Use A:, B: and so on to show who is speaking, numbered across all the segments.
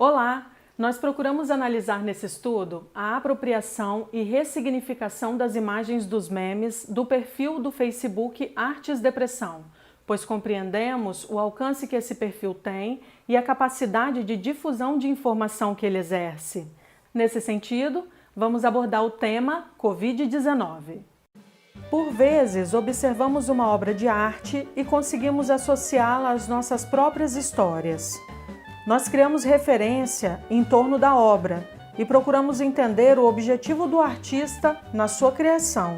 A: Olá! Nós procuramos analisar nesse estudo a apropriação e ressignificação das imagens dos memes do perfil do Facebook Artes Depressão, pois compreendemos o alcance que esse perfil tem e a capacidade de difusão de informação que ele exerce. Nesse sentido, vamos abordar o tema Covid-19. Por vezes, observamos uma obra de arte e conseguimos associá-la às nossas próprias histórias. Nós criamos referência em torno da obra e procuramos entender o objetivo do artista na sua criação.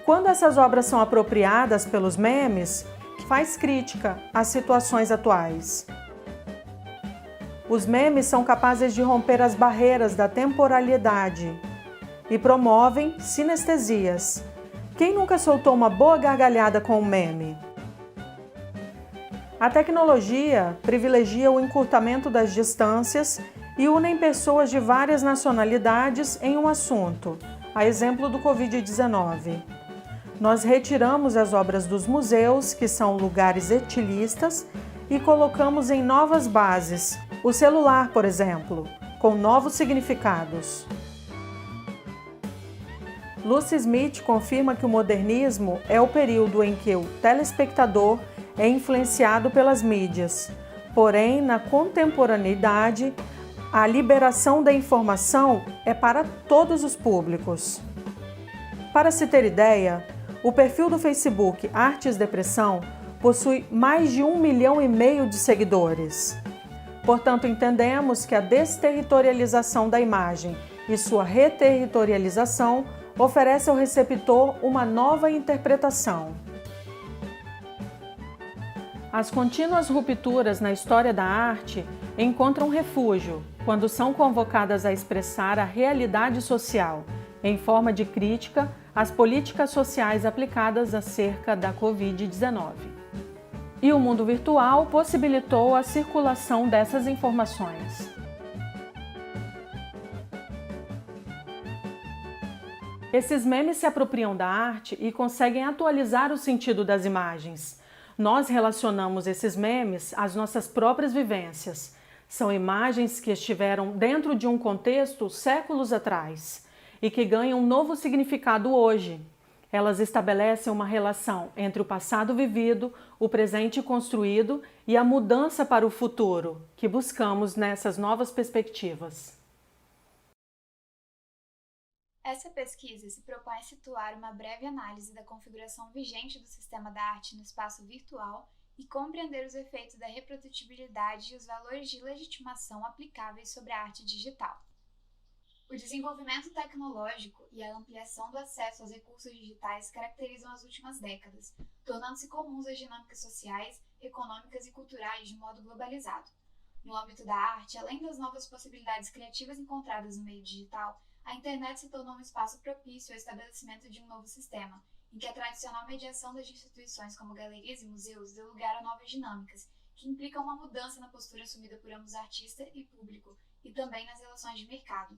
A: Quando essas obras são apropriadas pelos memes, faz crítica às situações atuais. Os memes são capazes de romper as barreiras da temporalidade e promovem sinestesias. Quem nunca soltou uma boa gargalhada com um meme? A tecnologia privilegia o encurtamento das distâncias e unem pessoas de várias nacionalidades em um assunto, a exemplo do Covid-19. Nós retiramos as obras dos museus, que são lugares etilistas, e colocamos em novas bases, o celular, por exemplo, com novos significados. Lucy Smith confirma que o modernismo é o período em que o telespectador é influenciado pelas mídias. Porém, na contemporaneidade, a liberação da informação é para todos os públicos. Para se ter ideia, o perfil do Facebook Artes Depressão possui mais de 1,5 milhão de seguidores. Portanto, entendemos que a desterritorialização da imagem e sua reterritorialização oferece ao receptor uma nova interpretação. As contínuas rupturas na história da arte encontram refúgio quando são convocadas a expressar a realidade social, em forma de crítica às políticas sociais aplicadas acerca da Covid-19. E o mundo virtual possibilitou a circulação dessas informações. Esses memes se apropriam da arte e conseguem atualizar o sentido das imagens. Nós relacionamos esses memes às nossas próprias vivências. São imagens que estiveram dentro de um contexto séculos atrás e que ganham um novo significado hoje. Elas estabelecem uma relação entre o passado vivido, o presente construído e a mudança para o futuro, que buscamos nessas novas perspectivas.
B: Essa pesquisa se propõe a situar uma breve análise da configuração vigente do sistema da arte no espaço virtual e compreender os efeitos da reprodutibilidade e os valores de legitimação aplicáveis sobre a arte digital. O desenvolvimento tecnológico e a ampliação do acesso aos recursos digitais caracterizam as últimas décadas, tornando-se comuns as dinâmicas sociais, econômicas e culturais de modo globalizado. No âmbito da arte, além das novas possibilidades criativas encontradas no meio digital, a internet se tornou um espaço propício ao estabelecimento de um novo sistema, em que a tradicional mediação das instituições como galerias e museus deu lugar a novas dinâmicas, que implicam uma mudança na postura assumida por ambos artista e público, e também nas relações de mercado.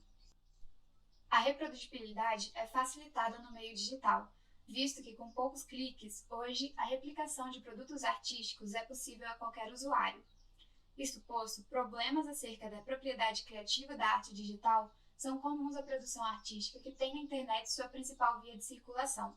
B: A reprodutibilidade é facilitada no meio digital, visto que com poucos cliques, hoje, a replicação de produtos artísticos é possível a qualquer usuário. Isto posto, problemas acerca da propriedade criativa da arte digital são comuns à produção artística que tem na internet sua principal via de circulação.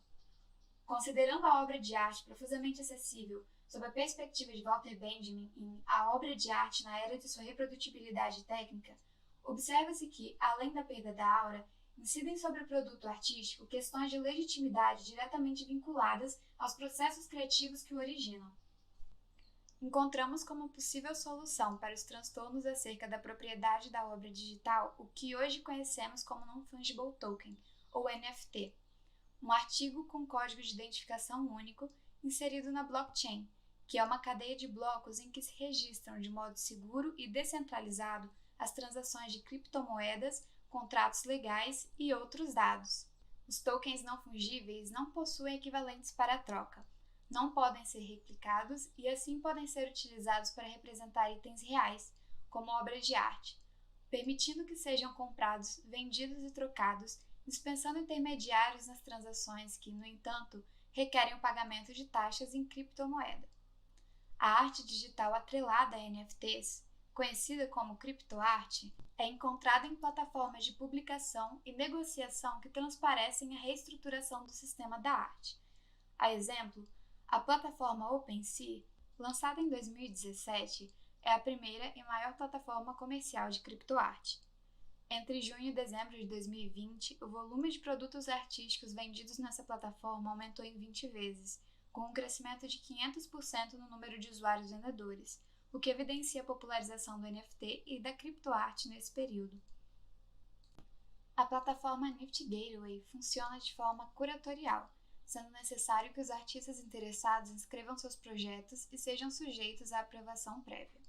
B: Considerando a obra de arte profusamente acessível sob a perspectiva de Walter Benjamin em A Obra de Arte na Era de Sua Reprodutibilidade Técnica, observa-se que, além da perda da aura, incidem sobre o produto artístico questões de legitimidade diretamente vinculadas aos processos criativos que o originam. Encontramos como possível solução para os transtornos acerca da propriedade da obra digital o que hoje conhecemos como Non-Fungible Token, ou NFT, um artigo com código de identificação único inserido na blockchain, que é uma cadeia de blocos em que se registram de modo seguro e descentralizado as transações de criptomoedas, contratos legais e outros dados. Os tokens não fungíveis não possuem equivalentes para a troca, não podem ser replicados e assim podem ser utilizados para representar itens reais, como obras de arte, permitindo que sejam comprados, vendidos e trocados, dispensando intermediários nas transações que, no entanto, requerem o pagamento de taxas em criptomoeda. A arte digital atrelada a NFTs, conhecida como criptoarte, é encontrada em plataformas de publicação e negociação que transparecem a reestruturação do sistema da arte. A exemplo, a plataforma OpenSea, lançada em 2017, é a primeira e maior plataforma comercial de criptoarte. Entre junho e dezembro de 2020, o volume de produtos artísticos vendidos nessa plataforma aumentou em 20 vezes, com um crescimento de 500% no número de usuários vendedores, o que evidencia a popularização do NFT e da criptoarte nesse período. A plataforma Nifty Gateway funciona de forma curatorial, sendo necessário que os artistas interessados inscrevam seus projetos e sejam sujeitos à aprovação prévia.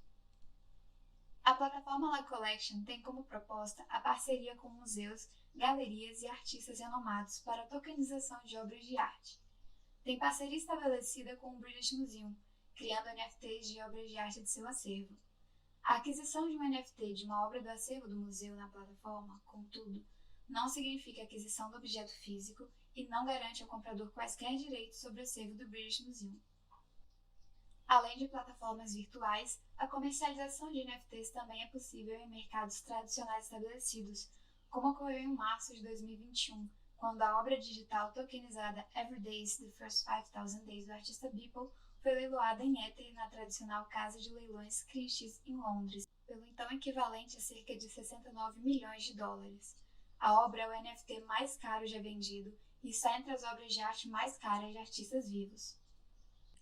B: A plataforma La Collection tem como proposta a parceria com museus, galerias e artistas renomados para a tokenização de obras de arte. Tem parceria estabelecida com o British Museum, criando NFTs de obras de arte de seu acervo. A aquisição de um NFT de uma obra do acervo do museu na plataforma, contudo, não significa aquisição do objeto físico e não garante ao comprador quaisquer direitos sobre o acervo do British Museum. Além de plataformas virtuais, a comercialização de NFTs também é possível em mercados tradicionais estabelecidos, como ocorreu em março de 2021, quando a obra digital tokenizada Every Days The First 5,000 Days do artista Beeple foi leiloada em Ether na tradicional casa de leilões Christie's em Londres, pelo então equivalente a cerca de 69 milhões de dólares. A obra é o NFT mais caro já vendido e está entre as obras de arte mais caras de artistas vivos.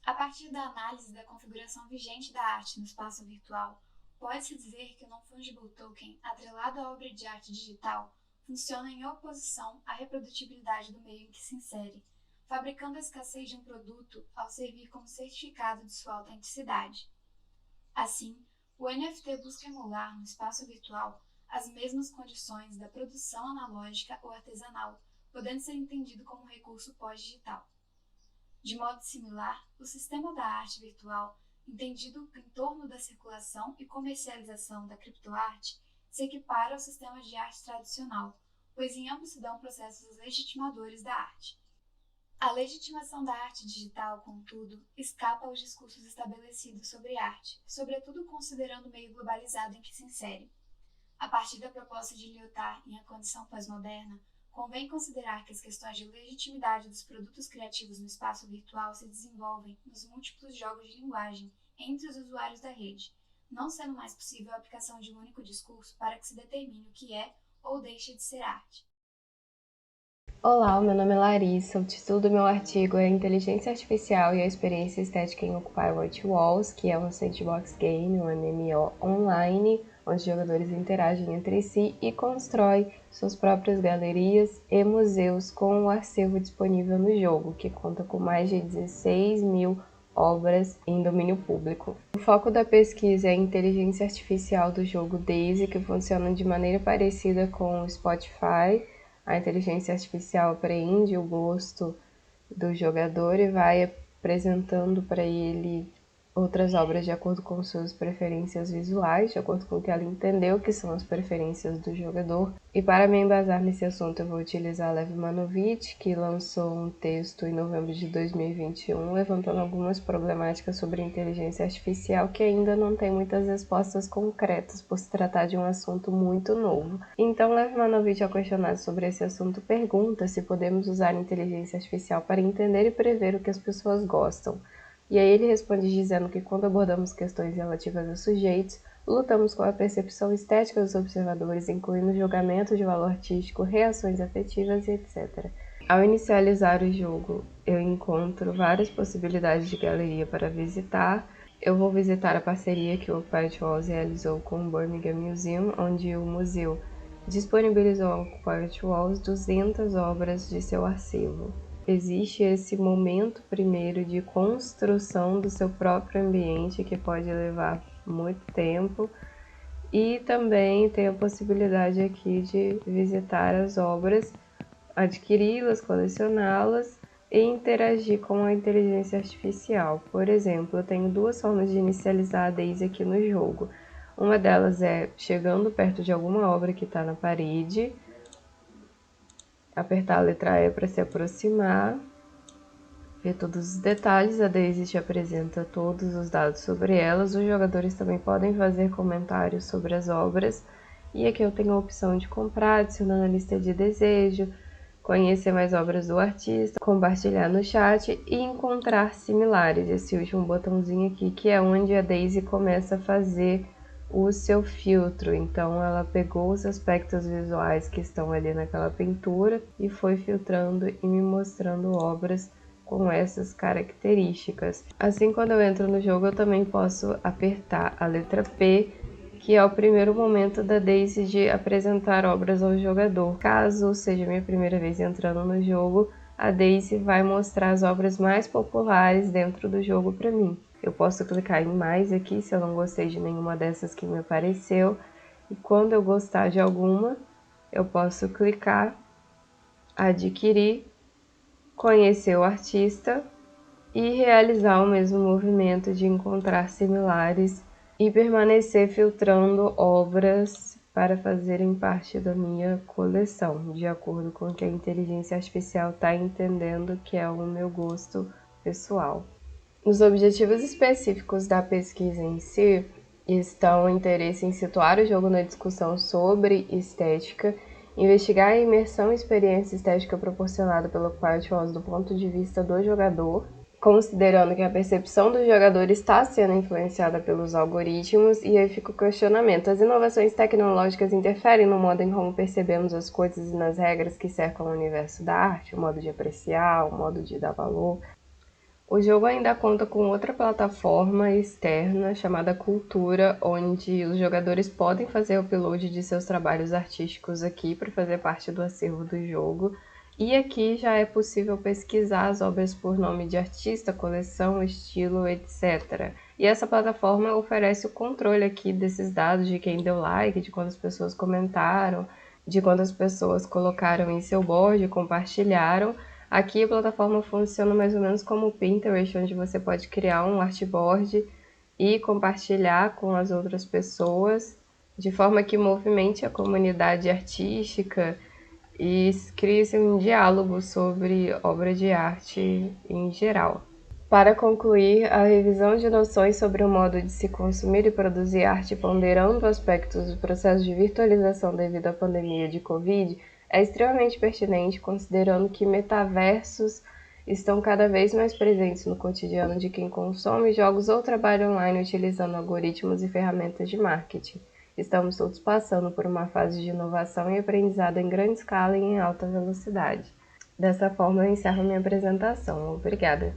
B: A partir da análise da configuração vigente da arte no espaço virtual, pode-se dizer que o Non-Fungible Token, atrelado à obra de arte digital, funciona em oposição à reprodutibilidade do meio em que se insere, fabricando a escassez de um produto ao servir como certificado de sua autenticidade. Assim, o NFT busca emular no espaço virtual as mesmas condições da produção analógica ou artesanal, podendo ser entendido como um recurso pós-digital. De modo similar, o sistema da arte virtual, entendido em torno da circulação e comercialização da criptoarte, se equipara ao sistema de arte tradicional, pois em ambos se dão processos legitimadores da arte. A legitimação da arte digital, contudo, escapa aos discursos estabelecidos sobre arte, sobretudo considerando o meio globalizado em que se insere. A partir da proposta de Lyotard em A Condição Pós-Moderna, convém considerar que as questões de legitimidade dos produtos criativos no espaço virtual se desenvolvem nos múltiplos jogos de linguagem entre os usuários da rede, não sendo mais possível a aplicação de um único discurso para que se determine o que é ou deixa de ser arte.
C: Olá, meu nome é Larissa. O título do meu artigo é Inteligência Artificial e a Experiência Estética em Occupy White Walls, que é um sandbox game, um MMO online, onde jogadores interagem entre si e constroem suas próprias galerias e museus com o acervo disponível no jogo, que conta com mais de 16 mil obras em domínio público. O foco da pesquisa é a inteligência artificial do jogo Daisy, que funciona de maneira parecida com o Spotify. A inteligência artificial apreende o gosto do jogador e vai apresentando para ele outras obras de acordo com suas preferências visuais, de acordo com o que ela entendeu que são as preferências do jogador. E para me embasar nesse assunto, eu vou utilizar Lev Manovich, que lançou um texto em novembro de 2021, levantando algumas problemáticas sobre inteligência artificial que ainda não tem muitas respostas concretas, por se tratar de um assunto muito novo. Então, Lev Manovich, ao questionado sobre esse assunto, pergunta se podemos usar inteligência artificial para entender e prever o que as pessoas gostam. E aí ele responde dizendo que quando abordamos questões relativas a sujeitos, lutamos com a percepção estética dos observadores, incluindo julgamento de valor artístico, reações afetivas e etc. Ao inicializar o jogo, eu encontro várias possibilidades de galeria para visitar. Eu vou visitar a parceria que o Occupy White Walls realizou com o Birmingham Museum, onde o museu disponibilizou ao Occupy White Walls 200 obras de seu acervo. Existe esse momento primeiro de construção do seu próprio ambiente, que pode levar muito tempo, e também tem a possibilidade aqui de visitar as obras, adquiri-las, colecioná-las e interagir com a inteligência artificial. Por exemplo, eu tenho duas formas de inicializar a Daisy aqui no jogo. Uma delas é chegando perto de alguma obra que está na parede, apertar a letra E para se aproximar, ver todos os detalhes, a Daisy te apresenta todos os dados sobre elas. Os jogadores também podem fazer comentários sobre as obras. E aqui eu tenho a opção de comprar, adicionar na lista de desejo, conhecer mais obras do artista, compartilhar no chat e encontrar similares. Esse último botãozinho aqui, que é onde a Daisy começa a fazer o seu filtro. Então ela pegou os aspectos visuais que estão ali naquela pintura e foi filtrando e me mostrando obras com essas características. Assim, quando eu entro no jogo, eu também posso apertar a letra P, que é o primeiro momento da Daisy de apresentar obras ao jogador. Caso seja minha primeira vez entrando no jogo, a Daisy vai mostrar as obras mais populares dentro do jogo para mim. Eu posso clicar em mais aqui se eu não gostei de nenhuma dessas que me apareceu, e quando eu gostar de alguma, eu posso clicar, adquirir, conhecer o artista e realizar o mesmo movimento de encontrar similares e permanecer filtrando obras para fazerem parte da minha coleção, de acordo com o que a inteligência artificial está entendendo que é o meu gosto pessoal. Os objetivos específicos da pesquisa em si estão o interesse em situar o jogo na discussão sobre estética, investigar a imersão e experiência estética proporcionada pelo Quiet Walls do ponto de vista do jogador, considerando que a percepção do jogador está sendo influenciada pelos algoritmos, e aí fica o questionamento: as inovações tecnológicas interferem no modo em como percebemos as coisas e nas regras que cercam o universo da arte, o modo de apreciar, o modo de dar valor. O jogo ainda conta com outra plataforma externa chamada Cultura, onde os jogadores podem fazer o upload de seus trabalhos artísticos aqui para fazer parte do acervo do jogo. E aqui já é possível pesquisar as obras por nome de artista, coleção, estilo, etc. E essa plataforma oferece o controle aqui desses dados, de quem deu like, de quantas pessoas comentaram, de quantas pessoas colocaram em seu board, compartilharam. Aqui a plataforma funciona mais ou menos como o Pinterest, onde você pode criar um artboard e compartilhar com as outras pessoas, de forma que movimente a comunidade artística e crie-se um diálogo sobre obra de arte em geral. Para concluir, a revisão de noções sobre o modo de se consumir e produzir arte, ponderando aspectos do processo de virtualização devido à pandemia de Covid, é extremamente pertinente, considerando que metaversos estão cada vez mais presentes no cotidiano de quem consome jogos ou trabalha online utilizando algoritmos e ferramentas de marketing. Estamos todos passando por uma fase de inovação e aprendizado em grande escala e em alta velocidade. Dessa forma, eu encerro minha apresentação. Obrigada.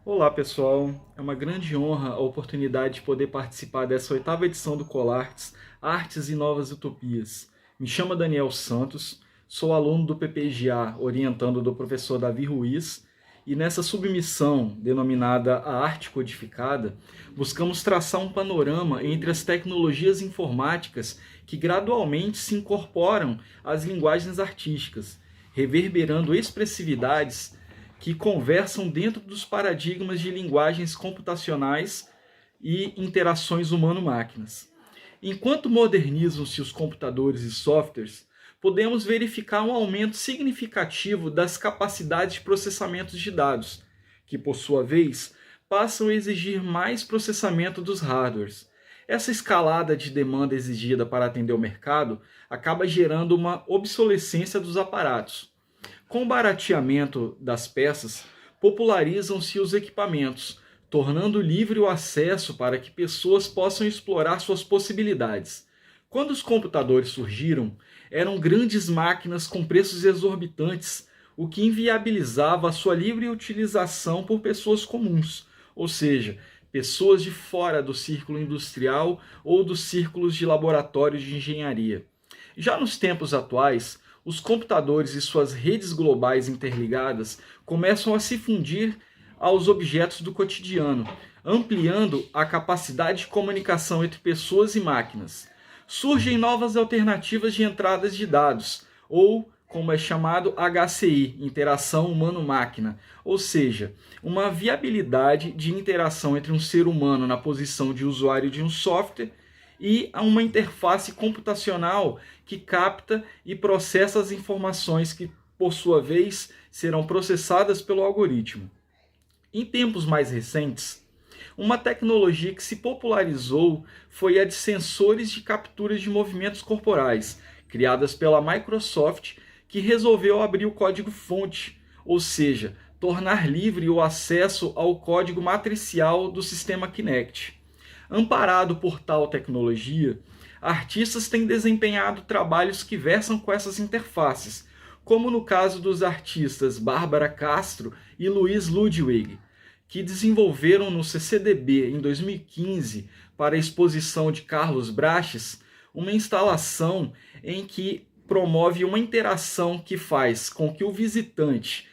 D: Olá pessoal, é uma grande honra a oportunidade de poder participar dessa 8ª edição do Colartes, Artes e Novas Utopias. Me chamo Daniel Santos, sou aluno do PPGA, orientando do professor Davi Ruiz, e nessa submissão, denominada a Arte Codificada, buscamos traçar um panorama entre as tecnologias informáticas que gradualmente se incorporam às linguagens artísticas, reverberando expressividades que conversam dentro dos paradigmas de linguagens computacionais e interações humano-máquinas. Enquanto modernizam-se os computadores e softwares, podemos verificar um aumento significativo das capacidades de processamento de dados, que, por sua vez, passam a exigir mais processamento dos hardwares. Essa escalada de demanda exigida para atender o mercado acaba gerando uma obsolescência dos aparatos. Com o barateamento das peças, popularizam-se os equipamentos, tornando livre o acesso para que pessoas possam explorar suas possibilidades. Quando os computadores surgiram, eram grandes máquinas com preços exorbitantes, o que inviabilizava a sua livre utilização por pessoas comuns, ou seja, pessoas de fora do círculo industrial ou dos círculos de laboratórios de engenharia. Já nos tempos atuais, os computadores e suas redes globais interligadas começam a se fundir aos objetos do cotidiano, ampliando a capacidade de comunicação entre pessoas e máquinas. Surgem novas alternativas de entradas de dados, ou, como é chamado, HCI, Interação Humano-Máquina, ou seja, uma viabilidade de interação entre um ser humano na posição de usuário de um software e uma interface computacional que capta e processa as informações que, por sua vez, serão processadas pelo algoritmo. Em tempos mais recentes, uma tecnologia que se popularizou foi a de sensores de captura de movimentos corporais, criadas pela Microsoft, que resolveu abrir o código-fonte, ou seja, tornar livre o acesso ao código matricial do sistema Kinect. Amparado por tal tecnologia, artistas têm desempenhado trabalhos que versam com essas interfaces, como no caso dos artistas Bárbara Castro e Luiz Ludwig, que desenvolveram no CCDB em 2015 para a exposição de Carlos Braches uma instalação em que promove uma interação que faz com que o visitante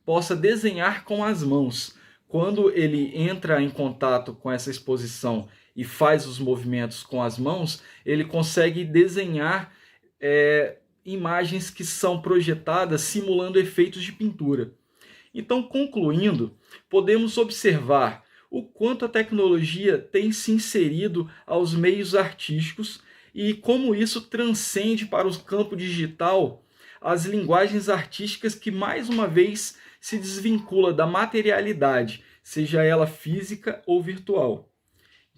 D: possa desenhar com as mãos. Quando ele entra em contato com essa exposição e faz os movimentos com as mãos, ele consegue desenhar imagens que são projetadas simulando efeitos de pintura. Então, concluindo, podemos observar o quanto a tecnologia tem se inserido aos meios artísticos e como isso transcende para o campo digital as linguagens artísticas que, mais uma vez, se desvincula da materialidade, seja ela física ou virtual.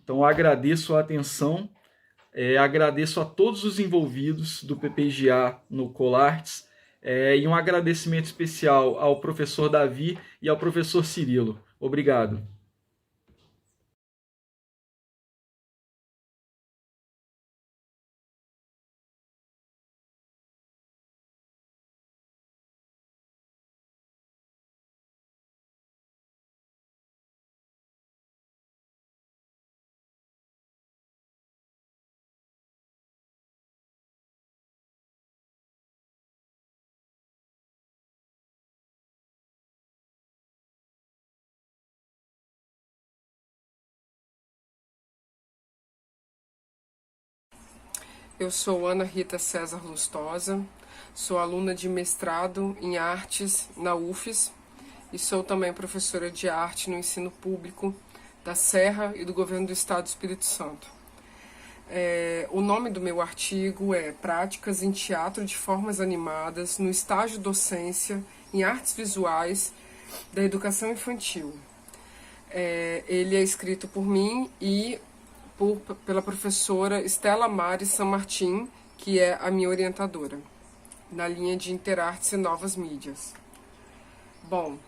D: Então, agradeço a atenção, agradeço a todos os envolvidos do PPGA no Colartes, e um agradecimento especial ao professor Davi e ao professor Cirilo. Obrigado.
E: Eu sou Ana Rita César Lustosa, sou aluna de mestrado em artes na UFES e sou também professora de arte no ensino público da Serra e do Governo do Estado do Espírito Santo. O nome do meu artigo é Práticas em Teatro de Formas Animadas no Estágio Docência em Artes Visuais da Educação Infantil. Ele é escrito por mim e pela professora Estela Mari San Martin, que é a minha orientadora, na linha de Interartes e Novas Mídias. Bom,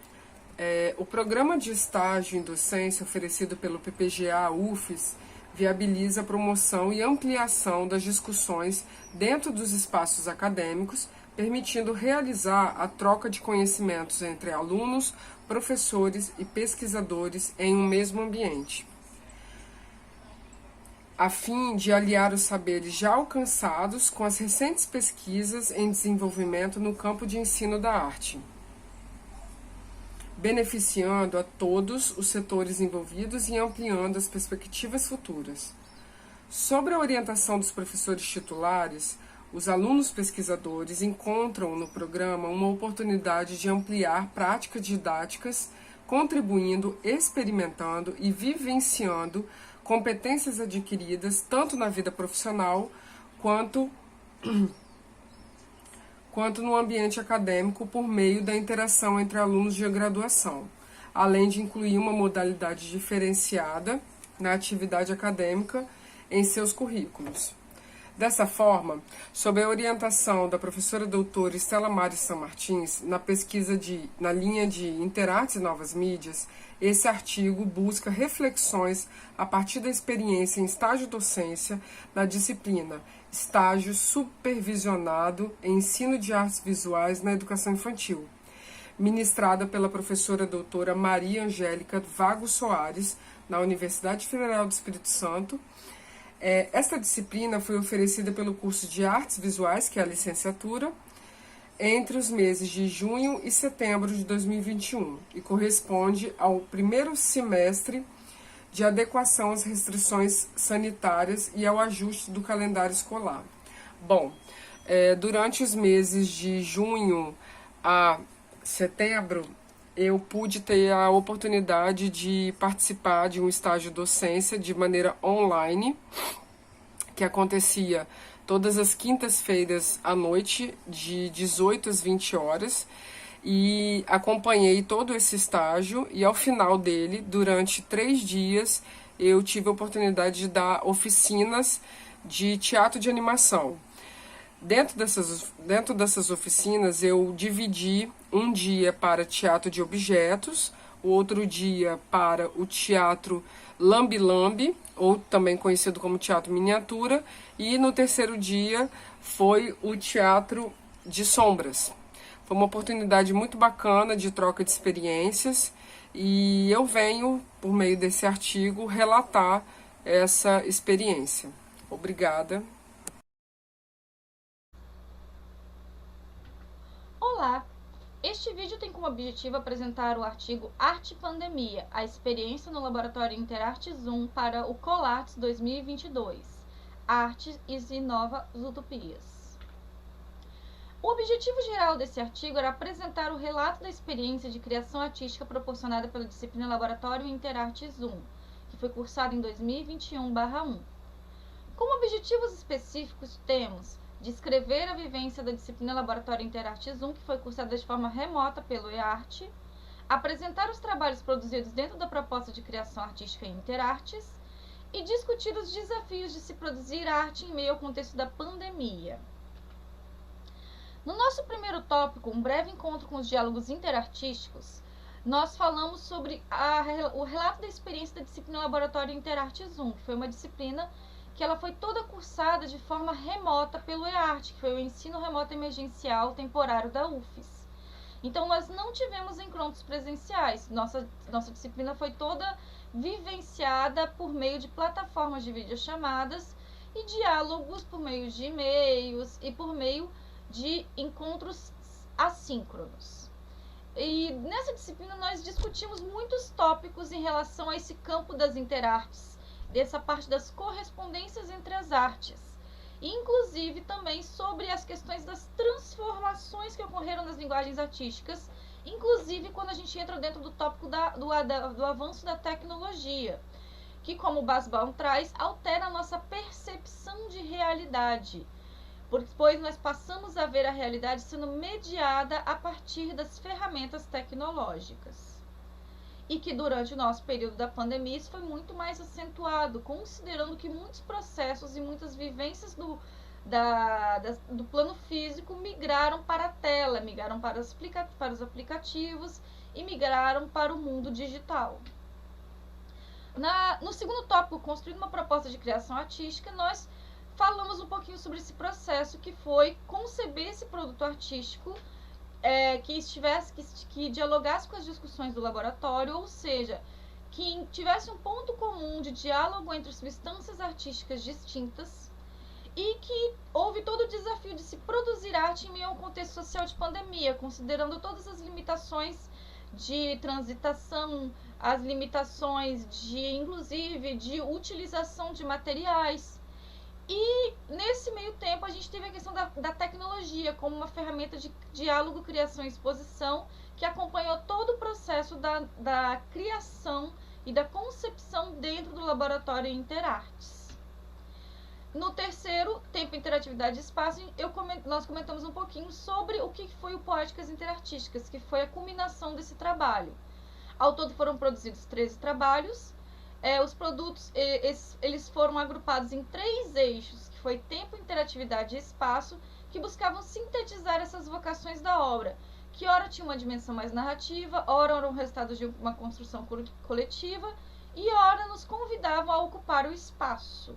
E: o programa de estágio em docência oferecido pelo PPGA UFES viabiliza a promoção e ampliação das discussões dentro dos espaços acadêmicos, permitindo realizar a troca de conhecimentos entre alunos, professores e pesquisadores em um mesmo ambiente, a fim de aliar os saberes já alcançados com as recentes pesquisas em desenvolvimento no campo de ensino da arte, beneficiando a todos os setores envolvidos e ampliando as perspectivas futuras. Sob a orientação dos professores titulares, os alunos pesquisadores encontram no programa uma oportunidade de ampliar práticas didáticas, contribuindo, experimentando e vivenciando competências adquiridas tanto na vida profissional quanto no ambiente acadêmico por meio da interação entre alunos de graduação, além de incluir uma modalidade diferenciada na atividade acadêmica em seus currículos. Dessa forma, sob a orientação da professora doutora Estela Mari San Martins, na pesquisa na linha de Interartes e Novas Mídias, esse artigo busca reflexões a partir da experiência em estágio docência na disciplina Estágio Supervisionado em Ensino de Artes Visuais na Educação Infantil, ministrada pela professora doutora Maria Angélica Vago Soares, na Universidade Federal do Espírito Santo. Esta disciplina foi oferecida pelo curso de Artes Visuais, que é a licenciatura, entre os meses de junho e setembro de 2021 e corresponde ao primeiro semestre de adequação às restrições sanitárias e ao ajuste do calendário escolar. Bom, durante os meses de junho a setembro, eu pude ter a oportunidade de participar de um estágio docência de maneira online, que acontecia todas as quintas-feiras à noite, de 18 às 20 horas, e acompanhei todo esse estágio, e ao final dele, durante 3 dias, eu tive a oportunidade de dar oficinas de teatro de animação. Dentro dessas oficinas, eu dividi um dia para teatro de objetos, o outro dia para o teatro lambe-lambe, ou também conhecido como teatro miniatura, e no terceiro dia foi o teatro de sombras. Foi uma oportunidade muito bacana de troca de experiências, e eu venho, por meio desse artigo, relatar essa experiência. Obrigada.
F: Olá! Este vídeo tem como objetivo apresentar o artigo Arte Pandemia, a experiência no Laboratório Interarte Zoom para o Colartes 2022, Artes e Novas Utopias. O objetivo geral desse artigo era apresentar o relato da experiência de criação artística proporcionada pela disciplina Laboratório Interarte Zoom, que foi cursado em 2021/1. Como objetivos específicos temos descrever a vivência da disciplina Laboratório Interarte Zoom, que foi cursada de forma remota pelo EARTE, apresentar os trabalhos produzidos dentro da proposta de criação artística em Interartes e discutir os desafios de se produzir arte em meio ao contexto da pandemia. No nosso primeiro tópico, um breve encontro com os diálogos interartísticos, nós falamos sobre o relato da experiência da disciplina Laboratório Interarte Zoom, que foi uma disciplina que ela foi toda cursada de forma remota pelo EARTE, que foi o Ensino Remoto Emergencial Temporário da UFES. Então, nós não tivemos encontros presenciais. Nossa disciplina foi toda vivenciada por meio de plataformas de videochamadas e diálogos por meio de e-mails e por meio de encontros assíncronos. E nessa disciplina nós discutimos muitos tópicos em relação a esse campo das interartes, dessa parte das correspondências entre as artes, e inclusive também sobre as questões das transformações que ocorreram nas linguagens artísticas, inclusive quando a gente entra dentro do tópico do avanço da tecnologia, que, como o Basbaum traz, altera a nossa percepção de realidade, pois nós passamos a ver a realidade sendo mediada a partir das ferramentas tecnológicas. E que durante o nosso período da pandemia isso foi muito mais acentuado, considerando que muitos processos e muitas vivências do plano físico migraram para a tela, migraram para os aplicativos e migraram para o mundo digital. No segundo tópico, construindo uma proposta de criação artística, nós falamos um pouquinho sobre esse processo que foi conceber esse produto artístico que dialogasse com as discussões do laboratório, ou seja, que tivesse um ponto comum de diálogo entre substâncias artísticas distintas e que houve todo o desafio de se produzir arte em meio a um contexto social de pandemia, considerando todas as limitações de transitação, as limitações inclusive de utilização de materiais. E nesse meio tempo a gente teve a questão da tecnologia como uma ferramenta de diálogo, criação e exposição que acompanhou todo o processo da criação e da concepção dentro do laboratório Interartes. No terceiro, Tempo, Interatividade e Espaço, nós comentamos um pouquinho sobre o que foi o Poéticas Interartísticas, que foi a culminação desse trabalho. Ao todo foram produzidos 13 trabalhos. Os produtos eles foram agrupados em 3 eixos, que foi tempo, interatividade e espaço, que buscavam sintetizar essas vocações da obra, que ora tinha uma dimensão mais narrativa, ora eram resultados de uma construção coletiva e ora nos convidavam a ocupar o espaço.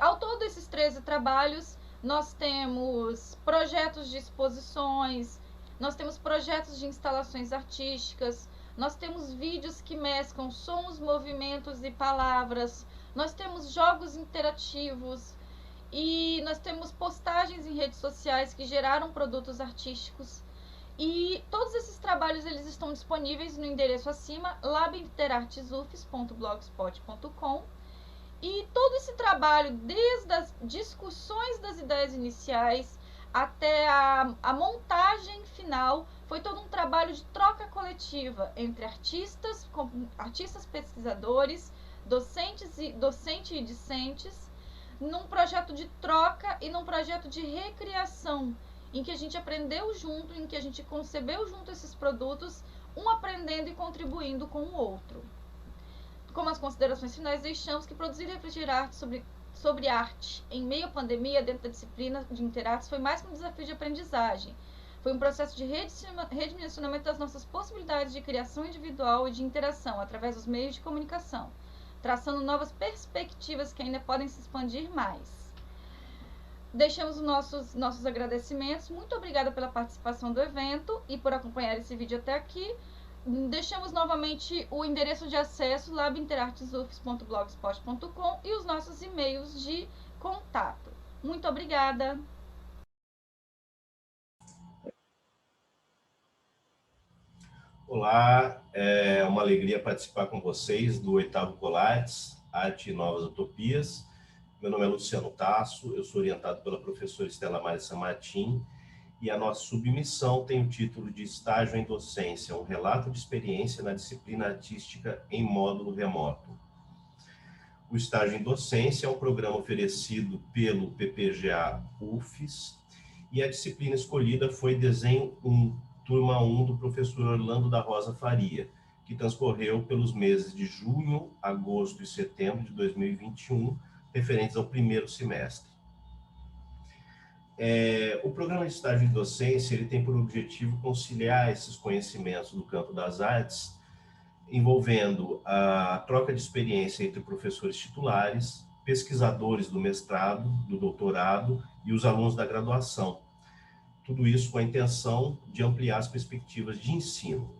F: Ao todo, esses 13 trabalhos, nós temos projetos de exposições, nós temos projetos de instalações artísticas, nós temos vídeos que mesclam sons, movimentos e palavras, nós temos jogos interativos e nós temos postagens em redes sociais que geraram produtos artísticos. E todos esses trabalhos eles estão disponíveis no endereço acima, labinterartesufes.blogspot.com. E todo esse trabalho, desde as discussões das ideias iniciais até a montagem final, foi todo um trabalho de troca coletiva entre artistas pesquisadores, docente e discentes, num projeto de troca e num projeto de recriação. em que a gente aprendeu junto, em que a gente concebeu junto esses produtos, um aprendendo e contribuindo com o outro. Como as considerações finais, deixamos que produzir e refletir arte sobre arte em meio à pandemia dentro da disciplina de Interartes foi mais que um desafio de aprendizagem. Foi um processo de redimensionamento das nossas possibilidades de criação individual e de interação através dos meios de comunicação, traçando novas perspectivas que ainda podem se expandir mais. Deixamos os nossos agradecimentos. Muito obrigada pela participação do evento e por acompanhar esse vídeo até aqui. Deixamos novamente o endereço de acesso labinterartesufs.blogspot.com e os nossos e-mails de contato. Muito obrigada!
G: Olá, é uma alegria participar com vocês do 8º Colartes, Arte e Novas Utopias. Meu nome é Luciano Tasso, eu sou orientado pela professora Estela Mari San Martin e a nossa submissão tem o título de Estágio em Docência, um relato de experiência na disciplina artística em módulo remoto. O Estágio em Docência é um programa oferecido pelo PPGA UFES e a disciplina escolhida foi Desenho 1, Turma 1 do professor Orlando da Rosa Faria, que transcorreu pelos meses de junho, agosto e setembro de 2021, referentes ao primeiro semestre. O programa de estágio de docência ele tem por objetivo conciliar esses conhecimentos do campo das artes, envolvendo a troca de experiência entre professores titulares, pesquisadores do mestrado, do doutorado e os alunos da graduação. Tudo isso com a intenção de ampliar as perspectivas de ensino.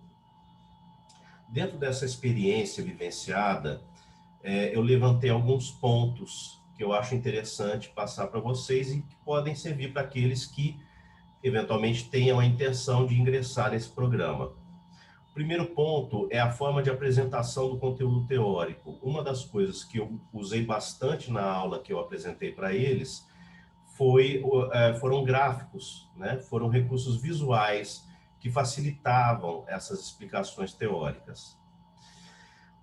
G: Dentro dessa experiência vivenciada, eu levantei alguns pontos que eu acho interessante passar para vocês e que podem servir para aqueles que, eventualmente, tenham a intenção de ingressar nesse programa. O primeiro ponto é a forma de apresentação do conteúdo teórico. Uma das coisas que eu usei bastante na aula que eu apresentei para eles foram gráficos, né? Foram recursos visuais que facilitavam essas explicações teóricas.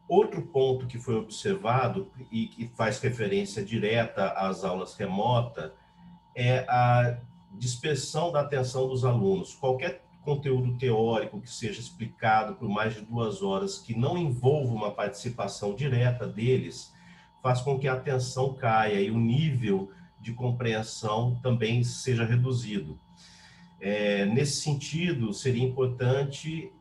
G: Outro ponto que foi observado e que faz referência direta às aulas remotas é a dispersão da atenção dos alunos. Qualquer conteúdo teórico que seja explicado por mais de 2 horas que não envolva uma participação direta deles, faz com que a atenção caia e o nível de compreensão também seja reduzido. Nesse sentido, seria importante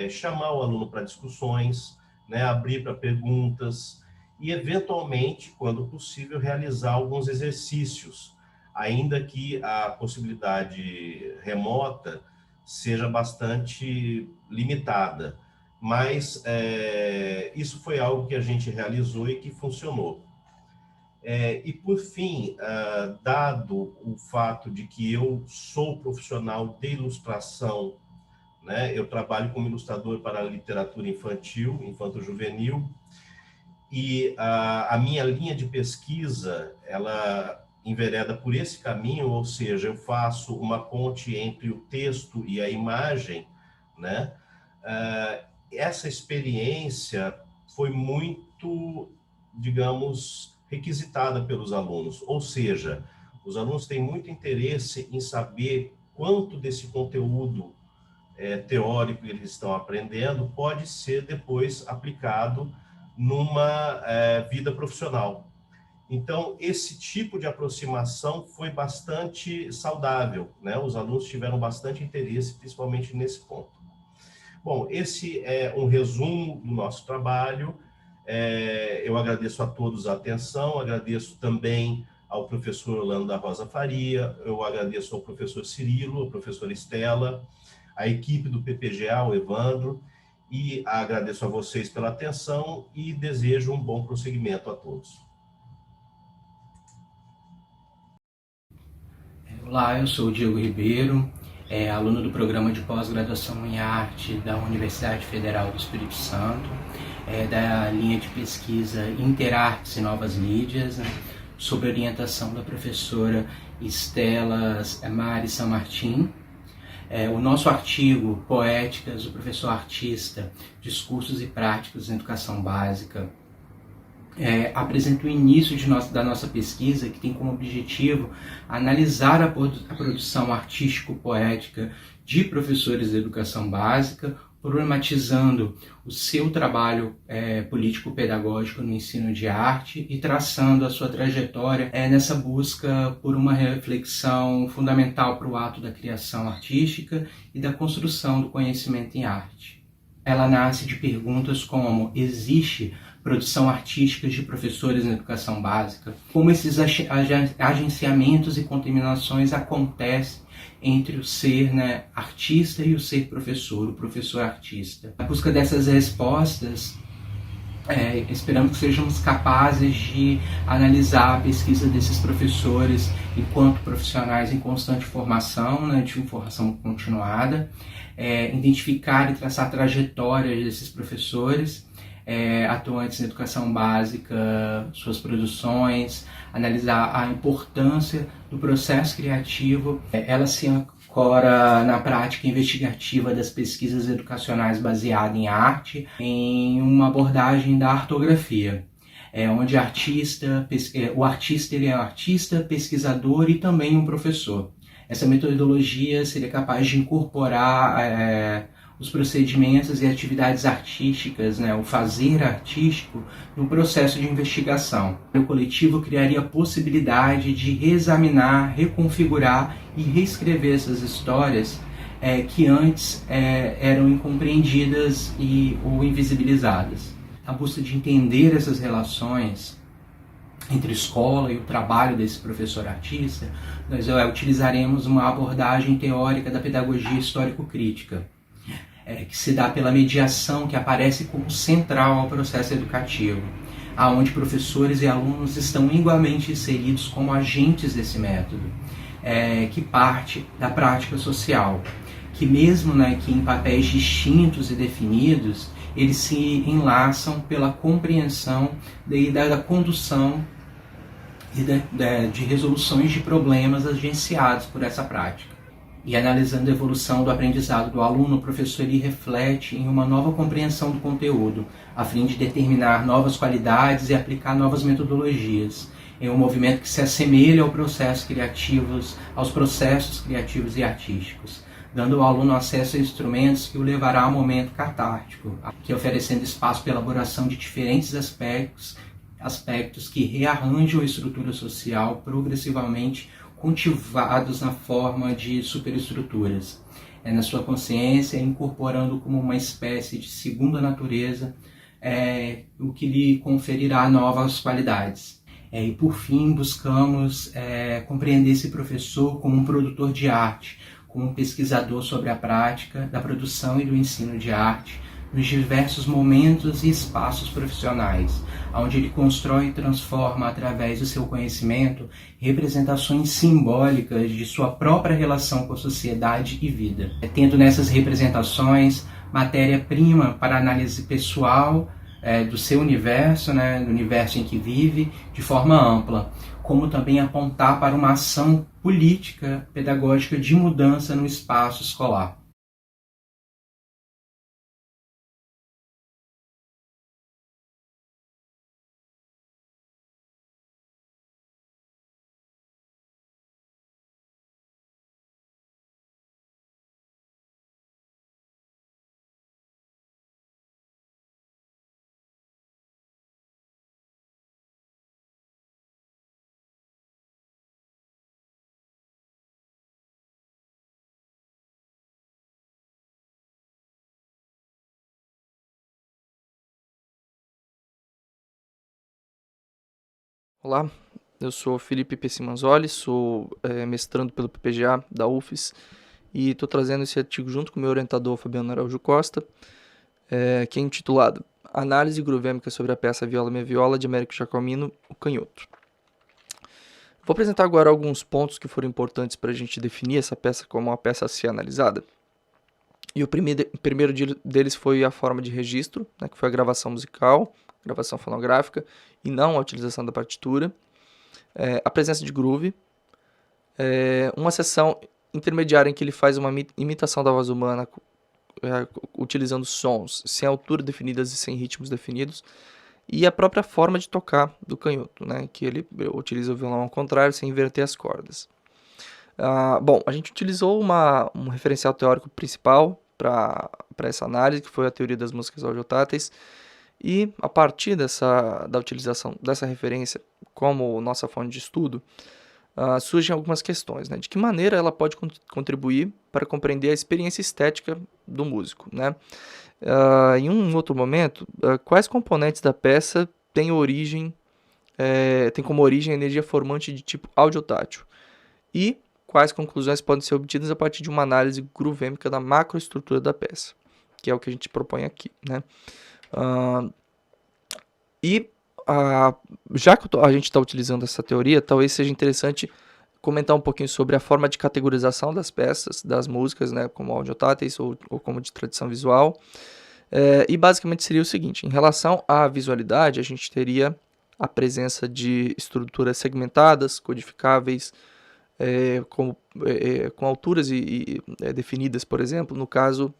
G: chamar o aluno para discussões, né, abrir para perguntas e, eventualmente, quando possível, realizar alguns exercícios, ainda que a possibilidade remota seja bastante limitada. Mas isso foi algo que a gente realizou e que funcionou. E, por fim, dado o fato de que eu sou profissional de ilustração, né, eu trabalho como ilustrador para a literatura infantil, infanto-juvenil, e a minha linha de pesquisa, ela envereda por esse caminho, ou seja, eu faço uma ponte entre o texto e a imagem, né? Essa experiência foi muito, digamos, requisitada pelos alunos, ou seja, os alunos têm muito interesse em saber quanto desse conteúdo teórico que eles estão aprendendo pode ser depois aplicado numa vida profissional. Então, esse tipo de aproximação foi bastante saudável, né? Os alunos tiveram bastante interesse, principalmente nesse ponto. Bom, esse é um resumo do nosso trabalho. Eu agradeço a todos a atenção, agradeço também ao professor Orlando da Rosa Faria, eu agradeço ao professor Cirilo, à professora Estela, a equipe do PPGA, o Evandro, e agradeço a vocês pela atenção e desejo um bom prosseguimento a todos.
H: Olá, eu sou o Diego Ribeiro, aluno do programa de pós-graduação em arte da Universidade Federal do Espírito Santo, da linha de pesquisa Interartes e Novas Mídias, né, sob orientação da professora Estela Mari San Martin. O nosso artigo Poéticas do professor artista, Discursos e Práticas em Educação Básica, apresenta o início da nossa pesquisa, que tem como objetivo analisar a produção artístico-poética de professores de educação básica, problematizando o seu trabalho político-pedagógico no ensino de arte e traçando a sua trajetória nessa busca por uma reflexão fundamental para o ato da criação artística e da construção do conhecimento em arte. Ela nasce de perguntas como: existe produção artística de professores na educação básica? Como esses agenciamentos e contaminações acontecem entre o ser artista e o ser professor, o professor artista? Na busca dessas respostas, esperamos que sejamos capazes de analisar a pesquisa desses professores enquanto profissionais em constante formação, de formação continuada, identificar e traçar trajetórias desses professores atuantes na educação básica, suas produções, analisar a importância do processo criativo. Ela se ancora na prática investigativa das pesquisas educacionais baseada em arte, em uma abordagem da artografia, onde o artista ele é um artista, pesquisador e também um professor. Essa metodologia seria capaz de incorporar os procedimentos e atividades artísticas, o fazer artístico, no processo de investigação. O coletivo criaria a possibilidade de reexaminar, reconfigurar e reescrever essas histórias que antes eram incompreendidas ou invisibilizadas. A busca de entender essas relações entre escola e o trabalho desse professor artista, nós utilizaremos uma abordagem teórica da pedagogia histórico-crítica, que se dá pela mediação, que aparece como central ao processo educativo, aonde professores e alunos estão igualmente inseridos como agentes desse método, que parte da prática social, que mesmo que em papéis distintos e definidos, eles se enlaçam pela compreensão da condução e de resoluções de problemas agenciados por essa prática. E analisando a evolução do aprendizado do aluno, o professor reflete em uma nova compreensão do conteúdo, a fim de determinar novas qualidades e aplicar novas metodologias, em um movimento que se assemelha aos processos criativos e artísticos, dando ao aluno acesso a instrumentos que o levará ao momento catártico, que oferecendo espaço para a elaboração de diferentes aspectos que rearranjam a estrutura social progressivamente cultivados na forma de superestruturas, na sua consciência, incorporando como uma espécie de segunda natureza, o que lhe conferirá novas qualidades. E por fim, buscamos compreender esse professor como um produtor de arte, como um pesquisador sobre a prática da produção e do ensino de arte, nos diversos momentos e espaços profissionais, onde ele constrói e transforma, através do seu conhecimento, representações simbólicas de sua própria relação com a sociedade e vida, tendo nessas representações matéria-prima para análise pessoal do seu universo, do universo em que vive, de forma ampla, como também apontar para uma ação política, pedagógica de mudança no espaço escolar.
I: Olá, eu sou Felipe Pessimanzoli, sou mestrando pelo PPGA da UFES e estou trazendo esse artigo junto com o meu orientador Fabiano Araújo Costa, que é intitulado Análise Gruvêmica sobre a peça Viola Minha Viola, de Américo Jacomino, O Canhoto. Vou apresentar agora alguns pontos que foram importantes para a gente definir essa peça como uma peça a ser analisada. E o primeiro deles foi a forma de registro, que foi a gravação musical, gravação fonográfica, e não a utilização da partitura, a presença de groove, uma seção intermediária em que ele faz uma imitação da voz humana utilizando sons sem altura definidas e sem ritmos definidos, e a própria forma de tocar do canhoto, né, que ele utiliza o violão ao contrário, sem inverter as cordas. Bom, a gente utilizou um referencial teórico principal para essa análise, que foi a teoria das músicas audiotáteis, e a partir da utilização dessa referência como nossa fonte de estudo, surgem algumas questões, né? De que maneira ela pode contribuir para compreender a experiência estética do músico, né? Em um outro momento, quais componentes da peça têm como origem a energia formante de tipo audiotátil? E quais conclusões podem ser obtidas a partir de uma análise groovêmica da macroestrutura da peça, que é o que a gente propõe aqui, né? Já que a gente está utilizando essa teoria, talvez seja interessante comentar um pouquinho sobre a forma de categorização das peças, das músicas, né, como audiotáteis ou como de tradição visual. E basicamente seria o seguinte: em relação à visualidade, a gente teria a presença de estruturas segmentadas, codificáveis, com alturas definidas, por exemplo, no caso,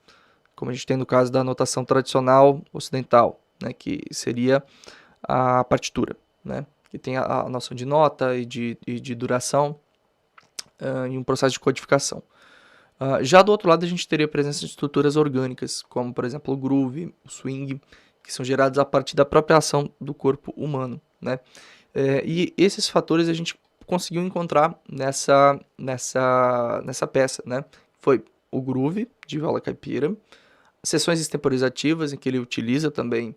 I: como a gente tem no caso da notação tradicional ocidental, né, que seria a partitura, né, que tem a noção de nota e de duração em um processo de codificação. Já do outro lado, a gente teria a presença de estruturas orgânicas, como, por exemplo, o groove, o swing, que são gerados a partir da própria ação do corpo humano, né? E esses fatores a gente conseguiu encontrar nessa peça, né? Foi o groove, de viola caipira, sessões extemporizativas, em que ele utiliza também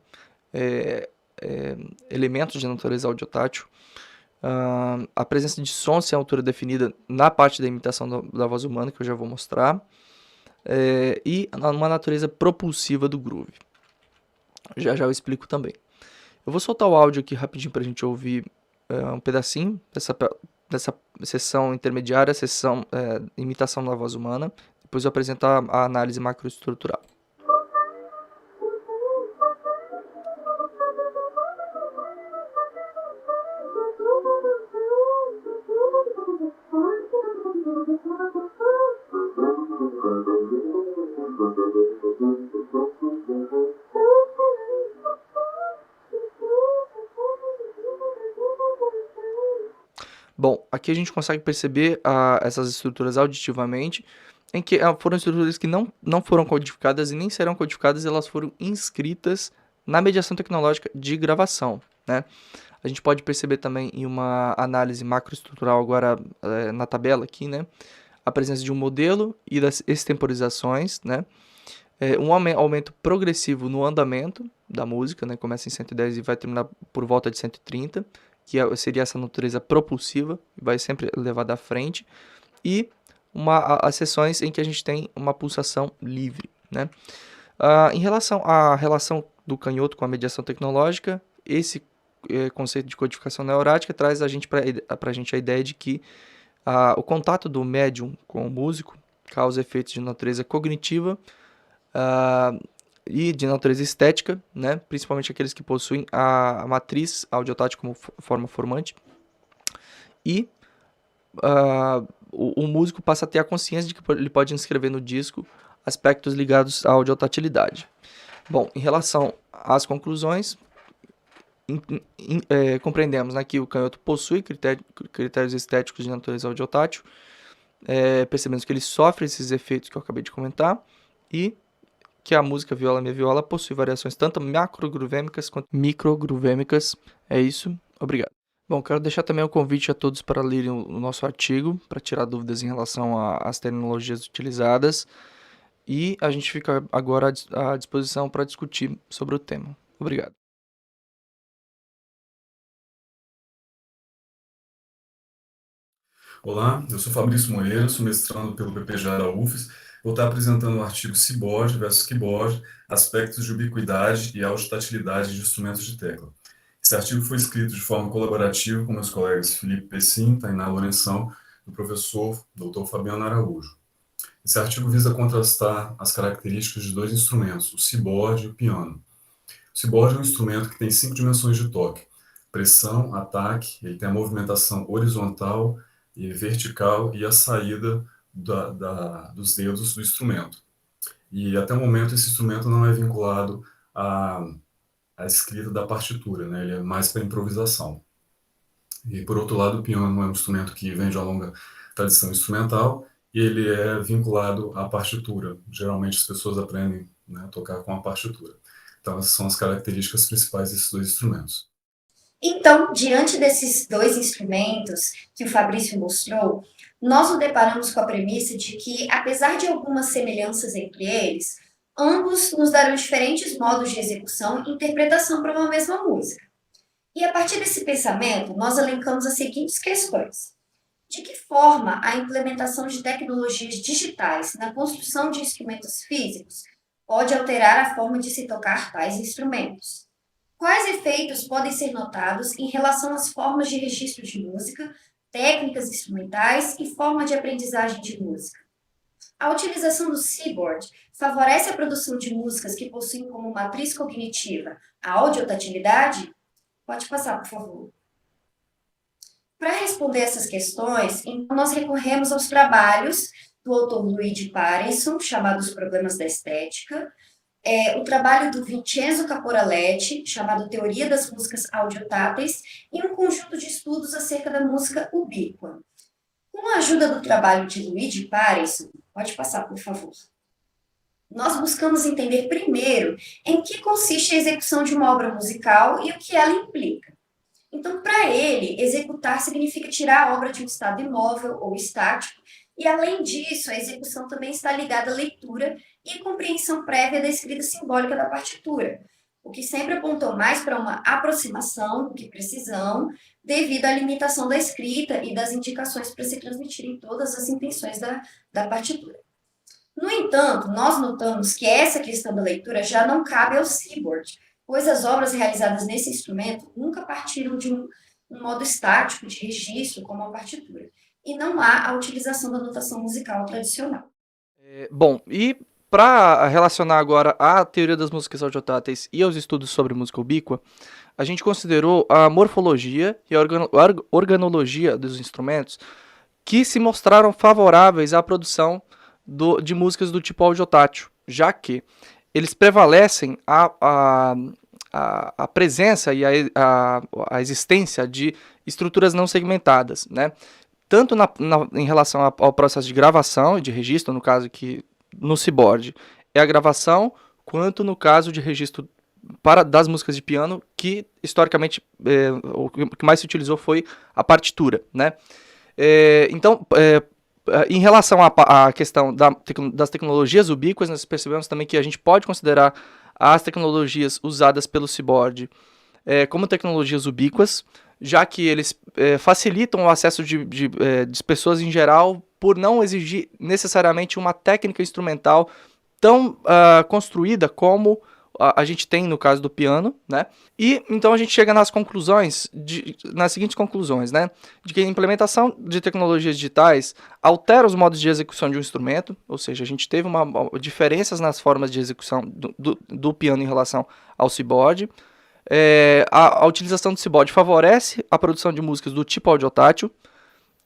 I: elementos de natureza audiotátil, a presença de som sem altura definida na parte da imitação da voz humana, que eu já vou mostrar, e uma natureza propulsiva do groove. Já eu explico também. Eu vou soltar o áudio aqui rapidinho para a gente ouvir um pedacinho dessa sessão intermediária, sessão imitação da voz humana. Depois eu apresentar a análise macroestrutural. Bom, aqui a gente consegue perceber essas estruturas auditivamente, em que foram estruturas que não foram codificadas e nem serão codificadas, elas foram inscritas na mediação tecnológica de gravação, né? A gente pode perceber também em uma análise macroestrutural agora na tabela aqui, né, a presença de um modelo e das extemporizações, né? Um aumento progressivo no andamento da música, né? Começa em 110 e vai terminar por volta de 130, que seria essa natureza propulsiva, vai sempre levada à frente, e as sessões em que a gente tem uma pulsação livre, né? Em relação à relação do canhoto com a mediação tecnológica, esse conceito de codificação neurática traz para a gente a ideia de que o contato do médium com o músico causa efeitos de natureza cognitiva e de natureza estética, né? Principalmente aqueles que possuem a matriz audiotátil como forma formante, e o músico passa a ter a consciência de que ele pode inscrever no disco aspectos ligados à audiotatilidade. Bom, em relação às conclusões, compreendemos, né, que o canhoto possui critérios estéticos de natureza audiotátil, percebemos que ele sofre esses efeitos que eu acabei de comentar, e que a música Viola Minha Viola possui variações tanto macrogroovêmicas quanto microgroovêmicas. É isso, obrigado. Bom, quero deixar também o convite a todos para lerem o nosso artigo, para tirar dúvidas em relação às terminologias utilizadas, e a gente fica agora à disposição para discutir sobre o tema. Obrigado.
J: Olá, eu sou Fabrício Moreira, sou mestrando pelo PPGA da UFES. Vou estar apresentando o artigo Cyborg versus Keyboard, aspectos de ubiquidade e auditatilidade de instrumentos de tecla. Esse artigo foi escrito de forma colaborativa com meus colegas Felipe Pessim, Tainá Lourenção e o professor Dr. Fabiano Araújo. Esse artigo visa contrastar as características de dois instrumentos, o cyborg e o piano. O cyborg é um instrumento que tem 5 dimensões de toque: pressão, ataque, ele tem a movimentação horizontal e vertical e a saída dos dedos do instrumento. E até o momento esse instrumento não é vinculado a a escrita da partitura, né? Ele é mais para improvisação. E, por outro lado, o piano é um instrumento que vem de uma longa tradição instrumental e ele é vinculado à partitura. Geralmente as pessoas aprendem, né, a tocar com a partitura. Então, essas são as características principais desses dois instrumentos.
K: Então, diante desses dois instrumentos que o Fabrício mostrou, nós nos deparamos com a premissa de que, apesar de algumas semelhanças entre eles, ambos nos darão diferentes modos de execução e interpretação para uma mesma música. E a partir desse pensamento, nós elencamos as seguintes questões. De que forma a implementação de tecnologias digitais na construção de instrumentos físicos pode alterar a forma de se tocar tais instrumentos? Quais efeitos podem ser notados em relação às formas de registro de música, técnicas instrumentais e forma de aprendizagem de música? A utilização do Seaboard favorece a produção de músicas que possuem como matriz cognitiva a audiotatilidade? Pode passar, por favor. Para responder essas questões, então, nós recorremos aos trabalhos do autor Luigi Parenson, chamado Os Problemas da Estética, o trabalho do Vincenzo Caporaletti, chamado Teoria das Músicas Audiotáteis, e um conjunto de estudos acerca da música ubíqua. Com a ajuda do trabalho de Luigi Parenson, pode passar, por favor. Nós buscamos entender primeiro em que consiste a execução de uma obra musical e o que ela implica. Então, para ele, executar significa tirar a obra de um estado imóvel ou estático, e além disso, a execução também está ligada à leitura e compreensão prévia da escrita simbólica da partitura, o que sempre apontou mais para uma aproximação do que precisão, devido à limitação da escrita e das indicações para se transmitirem todas as intenções da partitura. No entanto, nós notamos que essa questão da leitura já não cabe ao Seaboard, pois as obras realizadas nesse instrumento nunca partiram de um modo estático de registro, como a partitura, e não há a utilização da notação musical tradicional.
I: Bom, e para relacionar agora a teoria das músicas audiotáteis e aos estudos sobre música ubíqua, a gente considerou a morfologia e a organologia dos instrumentos que se mostraram favoráveis à produção de músicas do tipo audiotátil, já que eles prevalecem a presença e a existência de estruturas não segmentadas, né? Tanto em relação ao processo de gravação e de registro, no caso que no Seaboard é a gravação, quanto no caso de registro das músicas de piano, que historicamente o que mais se utilizou foi a partitura, né? Então, em relação à questão das tecnologias ubíquas, nós percebemos também que a gente pode considerar as tecnologias usadas pelo Seaboard como tecnologias ubíquas, já que eles facilitam o acesso de pessoas em geral por não exigir necessariamente uma técnica instrumental tão construída como a gente tem no caso do piano, né? E então a gente chega nas seguintes conclusões, né? De que a implementação de tecnologias digitais altera os modos de execução de um instrumento, ou seja, a gente teve diferenças nas formas de execução do piano em relação ao Seaboard. A utilização do Seaboard favorece a produção de músicas do tipo audiotátil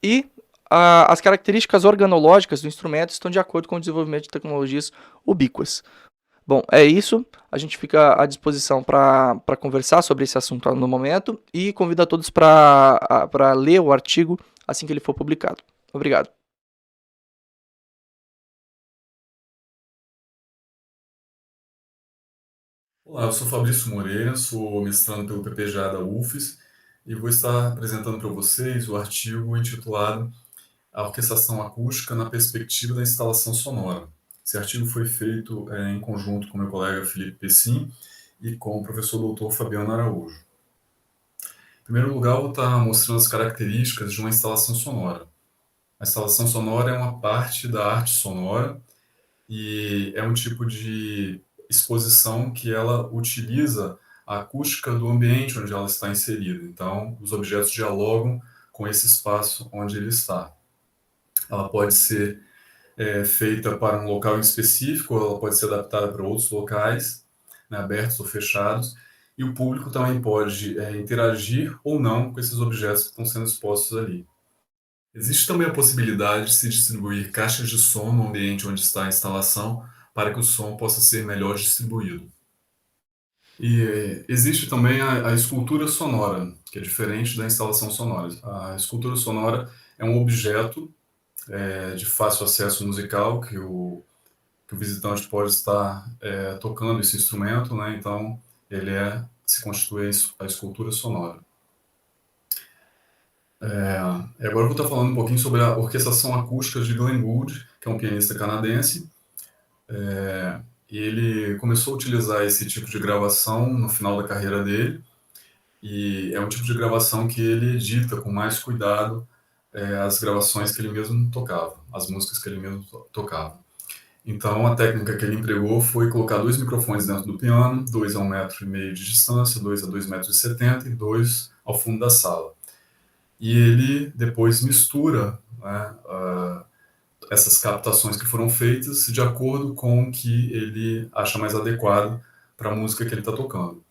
I: e as características organológicas do instrumento estão de acordo com o desenvolvimento de tecnologias ubíquas. Bom, é isso. A gente fica à disposição para conversar sobre esse assunto no momento e convido a todos para ler o artigo assim que ele for publicado. Obrigado.
J: Olá, eu sou Fabrício Moreira, sou mestrando pelo PPGA da UFES e vou estar apresentando para vocês o artigo intitulado A Orquestração Acústica na Perspectiva da Instalação Sonora. Esse artigo foi feito em conjunto com meu colega Felipe Pessim e com o professor doutor Fabiano Araújo. Em primeiro lugar, eu vou estar mostrando as características de uma instalação sonora. A instalação sonora é uma parte da arte sonora e é um tipo de exposição que ela utiliza a acústica do ambiente onde ela está inserida. Então, os objetos dialogam com esse espaço onde ele está. Ela pode ser feita para um local em específico, ou ela pode ser adaptada para outros locais, né, abertos ou fechados, e o público também pode interagir ou não com esses objetos que estão sendo expostos ali. Existe também a possibilidade de se distribuir caixas de som no ambiente onde está a instalação para que o som possa ser melhor distribuído. E existe também a escultura sonora, que é diferente da instalação sonora. A escultura sonora é um objeto de fácil acesso musical que o visitante pode estar tocando esse instrumento, né? Então se constitui a escultura sonora. Agora eu vou estar falando um pouquinho sobre a orquestração acústica de Glenn Gould, que é um pianista canadense. E ele começou a utilizar esse tipo de gravação no final da carreira dele, e é um tipo de gravação que ele edita com mais cuidado as gravações que ele mesmo tocava, as músicas que ele mesmo tocava. Então, a técnica que ele empregou foi colocar 2 microfones dentro do piano, 2 a 1,5 metro de distância, 2 a 2,70 metros e 2 ao fundo da sala. E ele depois mistura, né, essas captações que foram feitas de acordo com o que ele acha mais adequado para a música que ele está tocando,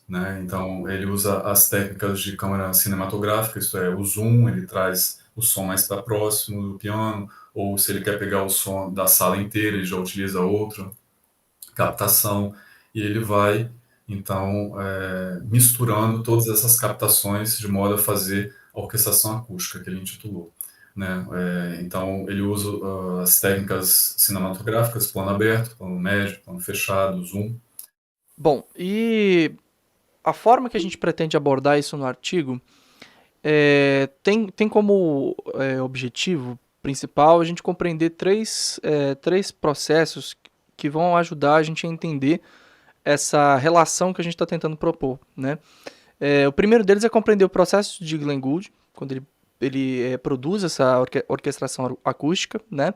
J: né? Então, ele usa as técnicas de câmera cinematográfica, isto é, o zoom, ele traz o som mais para próximo do piano, ou se ele quer pegar o som da sala inteira, ele já utiliza outra captação, e ele vai, então, misturando todas essas captações de modo a fazer a orquestração acústica, que ele intitulou, né? Então, ele usa as técnicas cinematográficas, plano aberto, plano médio, plano fechado, zoom.
I: Bom, e a forma que a gente pretende abordar isso no artigo tem como objetivo principal a gente compreender três processos que vão ajudar a gente a entender essa relação que a gente está tentando propor, né? O primeiro deles é compreender o processo de Glenn Gould, quando ele produz essa orquestração acústica, né?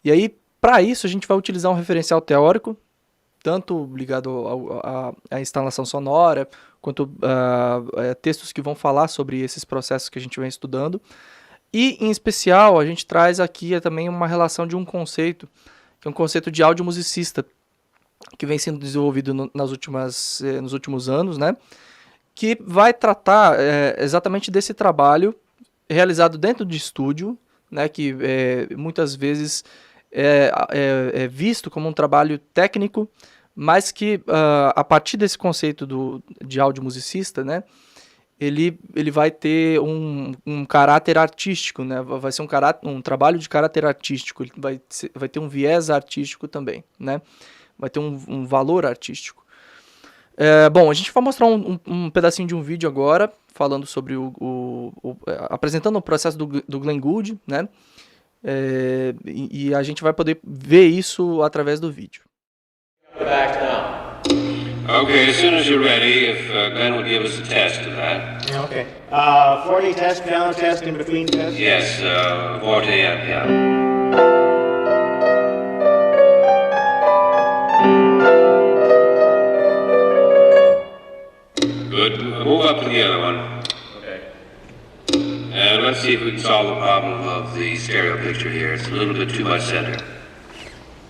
I: E aí, para isso, a gente vai utilizar um referencial teórico, tanto ligado à instalação sonora, quanto a textos que vão falar sobre esses processos que a gente vem estudando. E, em especial, a gente traz aqui também uma relação de um conceito, que é um conceito de audiomusicista, que vem sendo desenvolvido nos últimos anos, né? Que vai tratar exatamente desse trabalho realizado dentro de estúdio, né? Que muitas vezes é visto como um trabalho técnico, mas que a partir desse conceito de audiomusicista, né, ele vai ter um caráter artístico, né, vai ser um trabalho de caráter artístico, ele vai ter um viés artístico também, né, vai ter um valor artístico. Bom, a gente vai mostrar um pedacinho de um vídeo agora, falando sobre apresentando o processo do Glenn Gould, né, e a gente vai poder ver isso através do vídeo.
L: Back now. Okay, as soon as you're ready, if Glenn would give us a test of that.
M: Okay. 40 test, piano test, in between tests?
L: Yes, 40 and piano. Good. Move up to the other one.
M: Okay.
L: And let's see if we can solve the problem of the stereo picture here. It's a little bit too much center.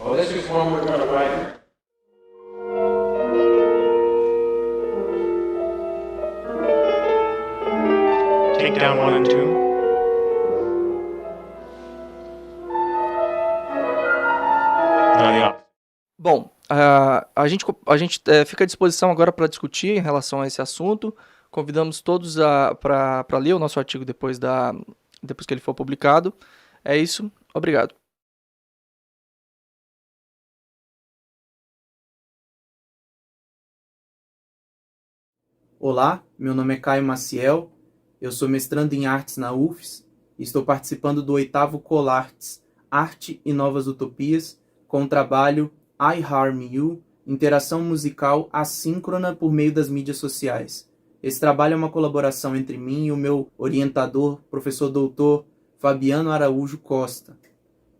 M: Oh, this is one we're going to write. Take down 1 and 2.
I: Bom, a gente fica à disposição agora para discutir em relação a esse assunto. Convidamos todos para ler o nosso artigo depois que ele for publicado. É isso, obrigado.
N: Olá, meu nome é Caio Maciel, eu sou mestrando em Artes na UFES e estou participando do 8º Colartes, Arte e Novas Utopias, com o trabalho I Harm You, Interação Musical Assíncrona por meio das mídias sociais. Esse trabalho é uma colaboração entre mim e o meu orientador, professor doutor Fabiano Araújo Costa.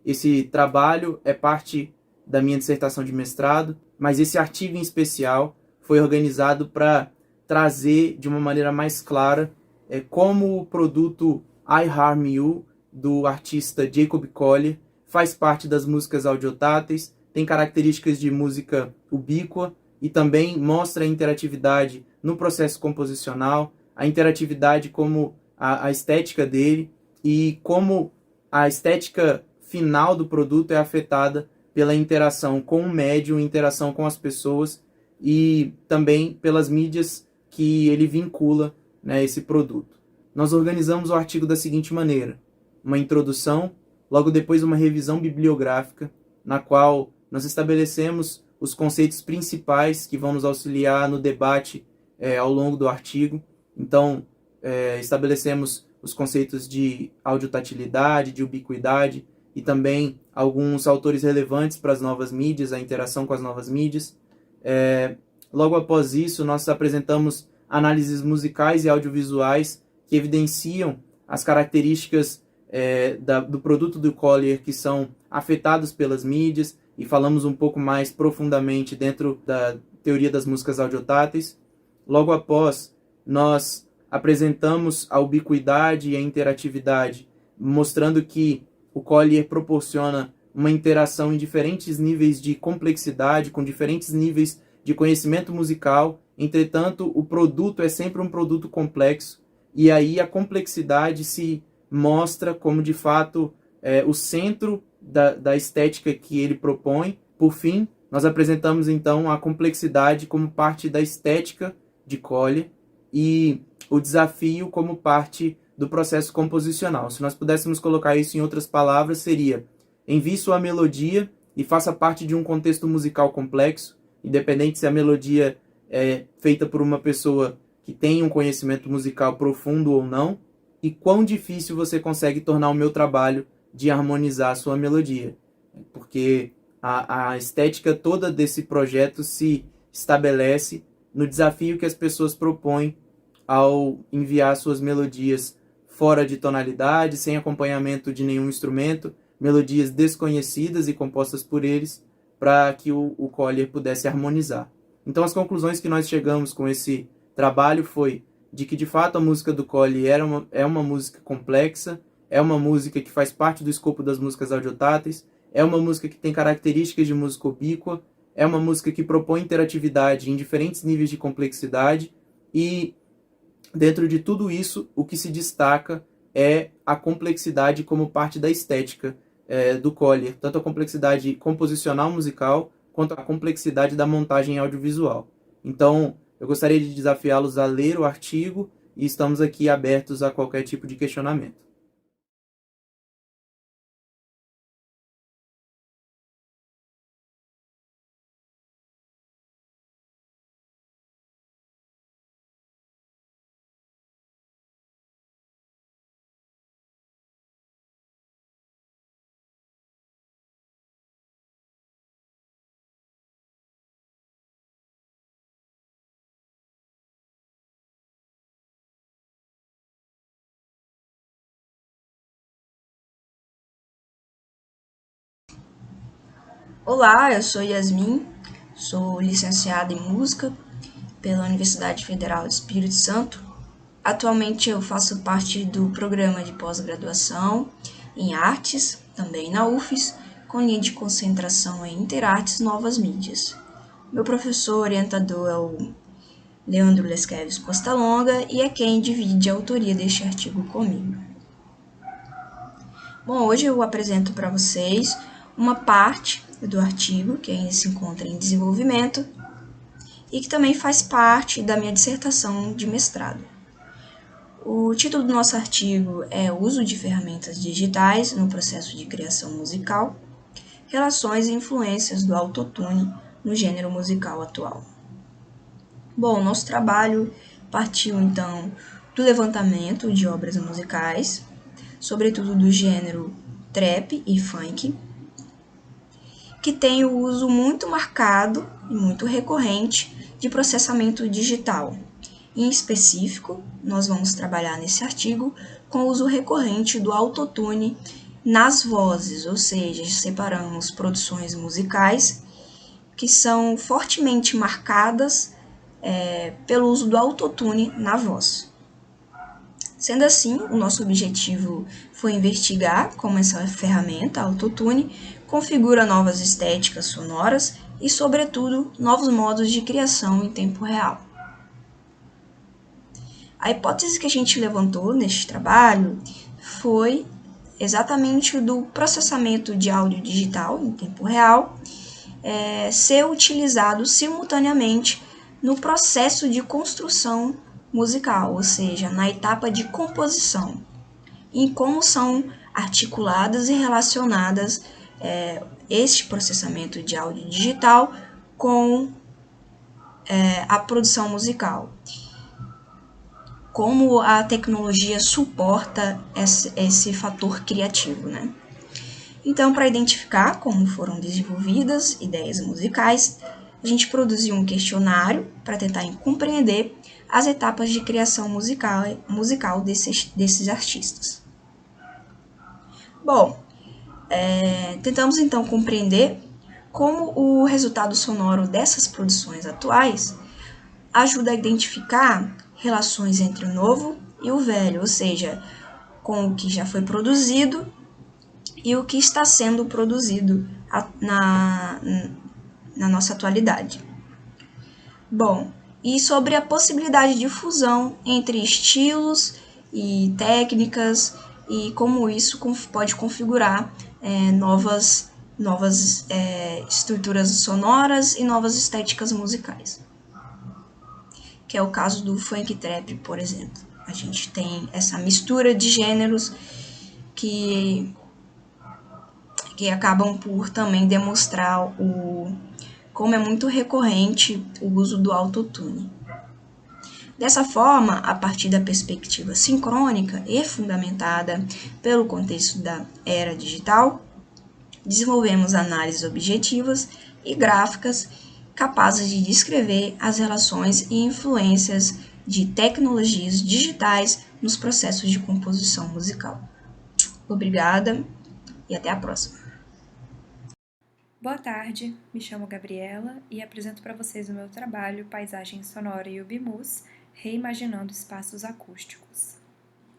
N: Esse trabalho é parte da minha dissertação de mestrado, mas esse artigo em especial foi organizado para trazer de uma maneira mais clara como o produto I Harm You, do artista Jacob Collier, faz parte das músicas audiotáteis, tem características de música ubíqua e também mostra a interatividade no processo composicional, a interatividade como a estética dele e como a estética final do produto é afetada pela interação com o médium, interação com as pessoas e também pelas mídias que ele vincula, né, esse produto. Nós organizamos o artigo da seguinte maneira: uma introdução, logo depois uma revisão bibliográfica, na qual nós estabelecemos os conceitos principais que vão nos auxiliar no debate ao longo do artigo. Então, estabelecemos os conceitos de audiotatilidade, de ubiquidade e também alguns autores relevantes para as novas mídias, a interação com as novas mídias. Logo após isso, nós apresentamos análises musicais e audiovisuais que evidenciam as características do produto do Collier que são afetados pelas mídias, e falamos um pouco mais profundamente dentro da teoria das músicas audiotáteis. Logo após, nós apresentamos a ubiquidade e a interatividade, mostrando que o Collier proporciona uma interação em diferentes níveis de complexidade, com diferentes níveis de conhecimento musical. Entretanto, o produto é sempre um produto complexo, e aí a complexidade se mostra como, de fato, o centro da estética que ele propõe. Por fim, nós apresentamos, então, a complexidade como parte da estética de Collier e o desafio como parte do processo composicional. Se nós pudéssemos colocar isso em outras palavras, seria: envie sua melodia e faça parte de um contexto musical complexo, independente se a melodia é feita por uma pessoa que tem um conhecimento musical profundo ou não, e quão difícil você consegue tornar o meu trabalho de harmonizar a sua melodia. Porque a estética toda desse projeto se estabelece no desafio que as pessoas propõem ao enviar suas melodias fora de tonalidade, sem acompanhamento de nenhum instrumento, melodias desconhecidas e compostas por eles, para que o Collier pudesse harmonizar. Então, as conclusões que nós chegamos com esse trabalho foi de que, de fato, a música do Collier é uma música complexa, é uma música que faz parte do escopo das músicas audiotáteis, é uma música que tem características de música ubíqua, é uma música que propõe interatividade em diferentes níveis de complexidade, e dentro de tudo isso, o que se destaca é a complexidade como parte da estética do Collier, tanto a complexidade composicional musical, quanto a complexidade da montagem audiovisual. Então, eu gostaria de desafiá-los a ler o artigo, e estamos aqui abertos a qualquer tipo de questionamento.
O: Olá, eu sou Yasmin, sou licenciada em Música pela Universidade Federal do Espírito Santo. Atualmente eu faço parte do programa de pós-graduação em Artes, também na UFES, com linha de concentração em Interartes Novas Mídias. Meu professor orientador é o Leandro Lesqueves Costa Longa e é quem divide a autoria deste artigo comigo. Bom, hoje eu apresento para vocês uma parte do artigo que ainda se encontra em desenvolvimento e que também faz parte da minha dissertação de mestrado. O título do nosso artigo é o Uso de ferramentas digitais no processo de criação musical, relações e influências do autotune no gênero musical atual. Bom, nosso trabalho partiu então do levantamento de obras musicais, sobretudo do gênero trap e funk, que tem o uso muito marcado e muito recorrente de processamento digital. Em específico, nós vamos trabalhar nesse artigo com o uso recorrente do autotune nas vozes, ou seja, separamos produções musicais que são fortemente marcadas pelo uso do autotune na voz. Sendo assim, o nosso objetivo foi investigar como essa ferramenta, autotune, configura novas estéticas sonoras e, sobretudo, novos modos de criação em tempo real. A hipótese que a gente levantou neste trabalho foi exatamente do processamento de áudio digital em tempo real, ser utilizado simultaneamente no processo de construção musical, ou seja, na etapa de composição, em como são articuladas e relacionadas este processamento de áudio digital com a produção musical. Como a tecnologia suporta esse fator criativo, né? Então, para identificar como foram desenvolvidas ideias musicais, a gente produziu um questionário para tentar compreender as etapas de criação musical desses artistas. Bom, tentamos então compreender como o resultado sonoro dessas produções atuais ajuda a identificar relações entre o novo e o velho, ou seja, com o que já foi produzido e o que está sendo produzido na nossa atualidade. Bom, e sobre a possibilidade de fusão entre estilos e técnicas e como isso pode configurar novas estruturas sonoras e novas estéticas musicais, que é o caso do funk trap, por exemplo. A gente tem essa mistura de gêneros que acabam por também demonstrar como é muito recorrente o uso do autotune. Dessa forma, a partir da perspectiva sincrônica e fundamentada pelo contexto da era digital, desenvolvemos análises objetivas e gráficas capazes de descrever as relações e influências de tecnologias digitais nos processos de composição musical. Obrigada e até a próxima.
P: Boa tarde, me chamo Gabriela e apresento para vocês o meu trabalho Paisagem Sonora e UBMUS, reimaginando espaços acústicos.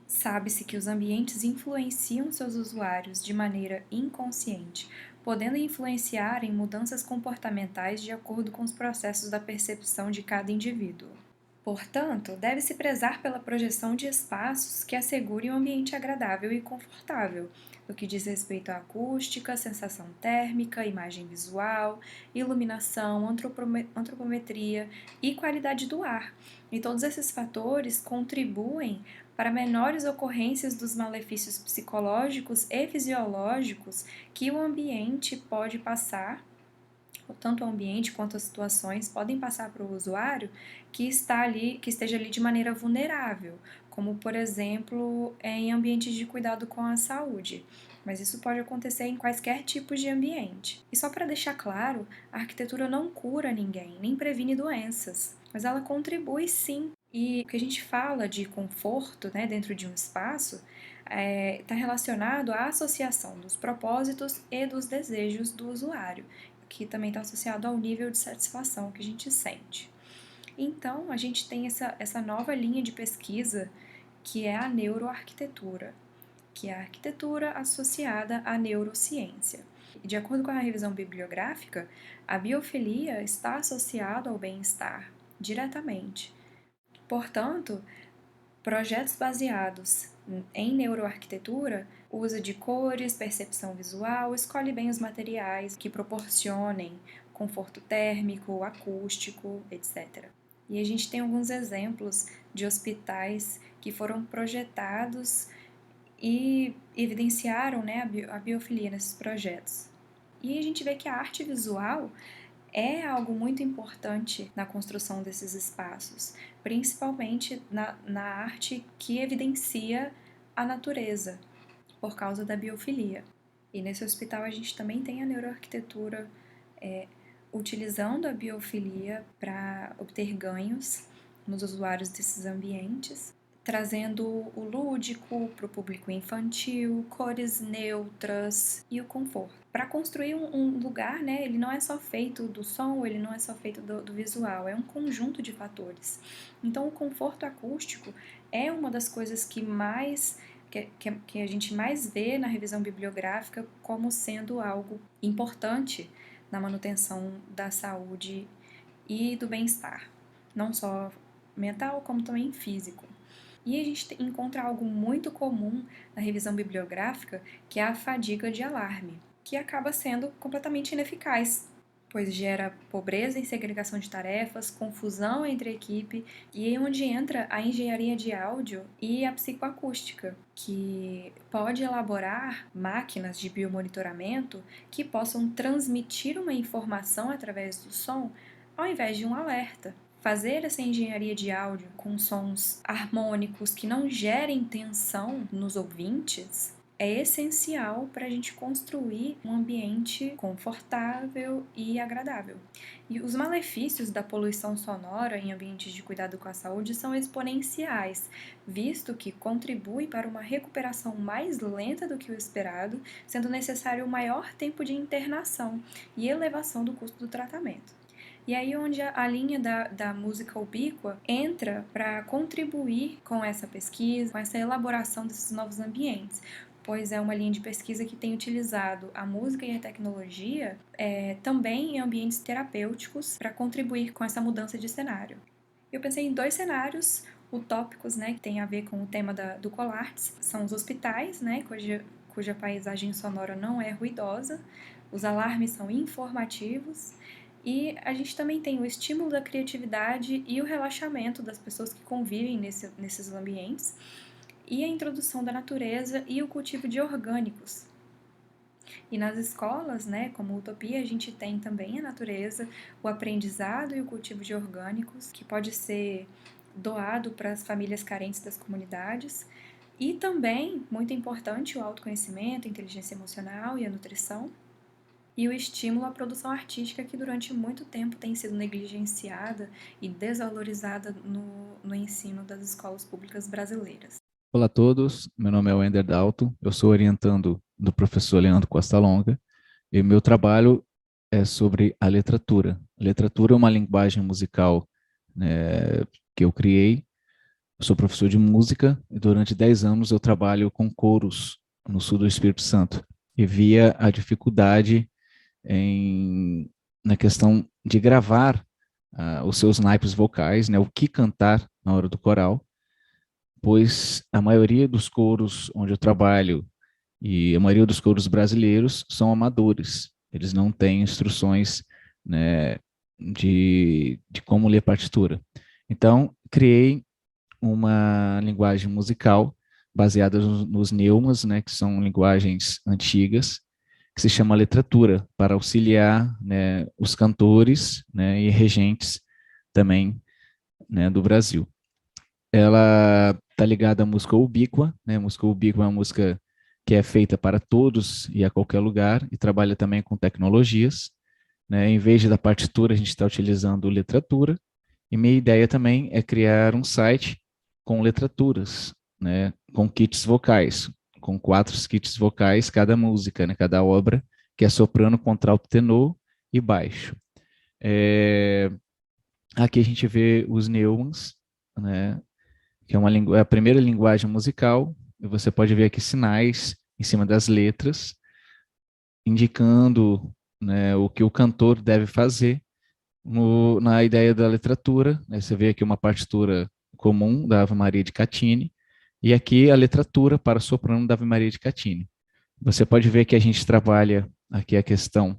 P: Sabe-se que os ambientes influenciam seus usuários de maneira inconsciente, podendo influenciar em mudanças comportamentais de acordo com os processos da percepção de cada indivíduo. Portanto, deve-se prezar pela projeção de espaços que assegurem um ambiente agradável e confortável, no que diz respeito à acústica, sensação térmica, imagem visual, iluminação, antropometria e qualidade do ar. E todos esses fatores contribuem para menores ocorrências dos malefícios psicológicos e fisiológicos que o ambiente pode passar, tanto o ambiente quanto as situações podem passar para o usuário que esteja ali de maneira vulnerável, como, por exemplo, em ambientes de cuidado com a saúde. Mas isso pode acontecer em quaisquer tipos de ambiente. E só para deixar claro, a arquitetura não cura ninguém, nem previne doenças, mas ela contribui sim. E o que a gente fala de conforto, né, dentro de um espaço está relacionado à associação dos propósitos e dos desejos do usuário, que também está associado ao nível de satisfação que a gente sente. Então, a gente tem essa nova linha de pesquisa que é a neuroarquitetura, que é a arquitetura associada à neurociência. De acordo com a revisão bibliográfica, a biofilia está associada ao bem-estar diretamente. Portanto, projetos baseados em neuroarquitetura, uso de cores, percepção visual, escolhe bem os materiais que proporcionem conforto térmico, acústico, etc. E a gente tem alguns exemplos de hospitais que foram projetados e evidenciaram, né, a biofilia nesses projetos. E a gente vê que a arte visual é algo muito importante na construção desses espaços, principalmente na arte que evidencia a natureza, por causa da biofilia. E nesse hospital a gente também tem a neuroarquitetura utilizando a biofilia para obter ganhos nos usuários desses ambientes, trazendo o lúdico para o público infantil, cores neutras e o conforto. Para construir um lugar, né, ele não é só feito do som, ele não é só feito do visual, é um conjunto de fatores. Então, o conforto acústico é uma das coisas que a gente mais vê na revisão bibliográfica como sendo algo importante na manutenção da saúde e do bem-estar, não só mental, como também físico. E a gente encontra algo muito comum na revisão bibliográfica, que é a fadiga de alarme, que acaba sendo completamente ineficaz pois gera pobreza em segregação de tarefas, confusão entre a equipe, e é onde entra a engenharia de áudio e a psicoacústica, que pode elaborar máquinas de biomonitoramento que possam transmitir uma informação através do som, ao invés de um alerta. Fazer essa engenharia de áudio com sons harmônicos que não gerem tensão nos ouvintes é essencial para a gente construir um ambiente confortável e agradável. E os malefícios da poluição sonora em ambientes de cuidado com a saúde são exponenciais, visto que contribui para uma recuperação mais lenta do que o esperado, sendo necessário um maior tempo de internação e elevação do custo do tratamento. E aí onde a linha da música ubíqua entra para contribuir com essa pesquisa, com essa elaboração desses novos ambientes, pois é uma linha de pesquisa que tem utilizado a música e a tecnologia também em ambientes terapêuticos para contribuir com essa mudança de cenário. Eu pensei em 2 cenários utópicos, né, que tem a ver com o tema do Colartes. São os hospitais, né, cuja paisagem sonora não é ruidosa, os alarmes são informativos, e a gente também tem o estímulo da criatividade e o relaxamento das pessoas que convivem nesses ambientes, e a introdução da natureza e o cultivo de orgânicos. E nas escolas, né, como Utopia, a gente tem também a natureza, o aprendizado e o cultivo de orgânicos, que pode ser doado para as famílias carentes das comunidades, e também, muito importante, o autoconhecimento, a inteligência emocional e a nutrição, e o estímulo à produção artística, que durante muito tempo tem sido negligenciada e desvalorizada no ensino das escolas públicas brasileiras.
Q: Olá a todos, meu nome é Wender Dalton, eu sou orientando do professor Leandro Costa Longa e meu trabalho é sobre a letratura. A letratura é uma linguagem musical, né, que eu criei. Eu sou professor de música e durante 10 anos eu trabalho com coros no sul do Espírito Santo e via a dificuldade na questão de gravar os seus naipes vocais, né, o que cantar na hora do coral, pois a maioria dos coros onde eu trabalho e a maioria dos coros brasileiros são amadores. Eles não têm instruções, né, de como ler partitura. Então, criei uma linguagem musical baseada nos neumas, né, que são linguagens antigas, que se chama letratura, para auxiliar, né, os cantores, né, e regentes também, né, do Brasil. Ela está ligada à música ubíqua, né? A música ubíqua é uma música que é feita para todos e a qualquer lugar e trabalha também com tecnologias, né? Em vez da partitura, a gente está utilizando letratura, e minha ideia também é criar um site com letraturas, né? Com kits vocais, com 4 kits vocais cada música, né? Cada obra, que é soprano, contralto, tenor e baixo. Aqui a gente vê os neumas, né? Que é a primeira linguagem musical, e você pode ver aqui sinais em cima das letras, indicando, né, o que o cantor deve fazer na ideia da letratura, né? Você vê aqui uma partitura comum da Ave Maria de Cattini, e aqui a letratura para soprano da Ave Maria de Cattini. Você pode ver que a gente trabalha aqui a questão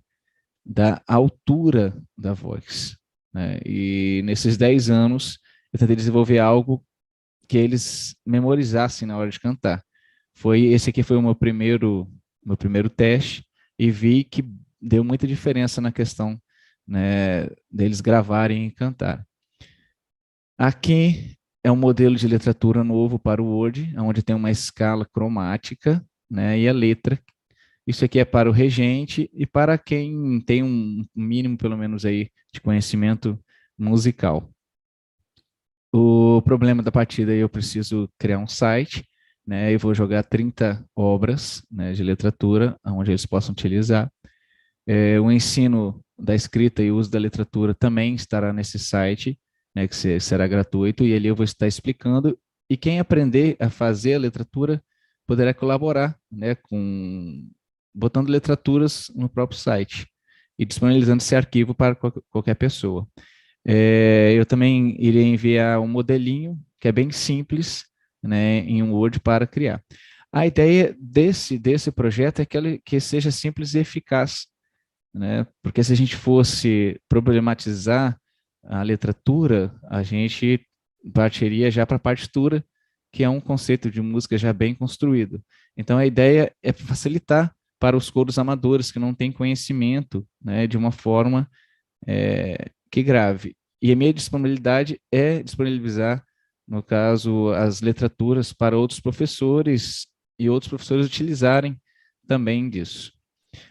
Q: da altura da voz, né? E nesses 10 anos eu tentei desenvolver algo que eles memorizassem na hora de cantar. Esse aqui foi o meu primeiro teste, e vi que deu muita diferença na questão, né, deles gravarem e cantar. Aqui é um modelo de letratura novo para o Word, onde tem uma escala cromática, né, e a letra. Isso aqui é para o regente e para quem tem um mínimo, pelo menos, aí, de conhecimento musical. O problema da partida, eu preciso criar um site, né? Eu vou jogar 30 obras, né, de letratura, onde eles possam utilizar. O ensino da escrita e uso da letratura também estará nesse site, né, que será gratuito, e ali eu vou estar explicando, e quem aprender a fazer a letratura poderá colaborar, né, botando letraturas no próprio site e disponibilizando esse arquivo para qualquer pessoa. Eu também irei enviar um modelinho, que é bem simples, né, em um Word para criar. A ideia desse projeto é que seja simples e eficaz, né? Porque se a gente fosse problematizar a letratura, a gente partiria já para a partitura, que é um conceito de música já bem construído. Então, a ideia é facilitar para os coros amadores que não têm conhecimento, né, de uma forma que grave. E a minha disponibilidade é disponibilizar, no caso, as letraturas para outros professores e outros professores utilizarem também disso.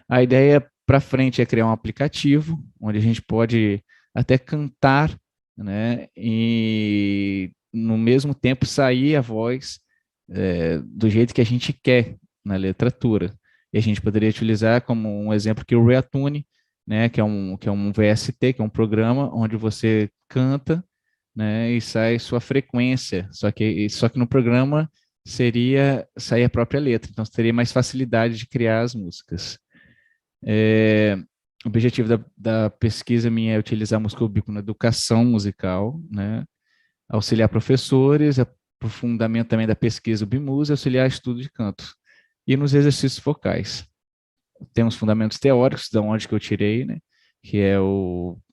Q: A ideia para frente é criar um aplicativo, onde a gente pode até cantar, né, e no mesmo tempo sair a voz do jeito que a gente quer na letratura. E a gente poderia utilizar como um exemplo que o Reatune, né, que é um VST, que é um programa onde você canta, né, e sai sua frequência, só que no programa sair a própria letra, então teria mais facilidade de criar as músicas. O objetivo da pesquisa minha é utilizar a música ubíqua na educação musical, né, auxiliar professores, aprofundamento também da pesquisa UBMUS e auxiliar estudo de canto. E nos exercícios vocais. Temos fundamentos teóricos, da onde que eu tirei, né, que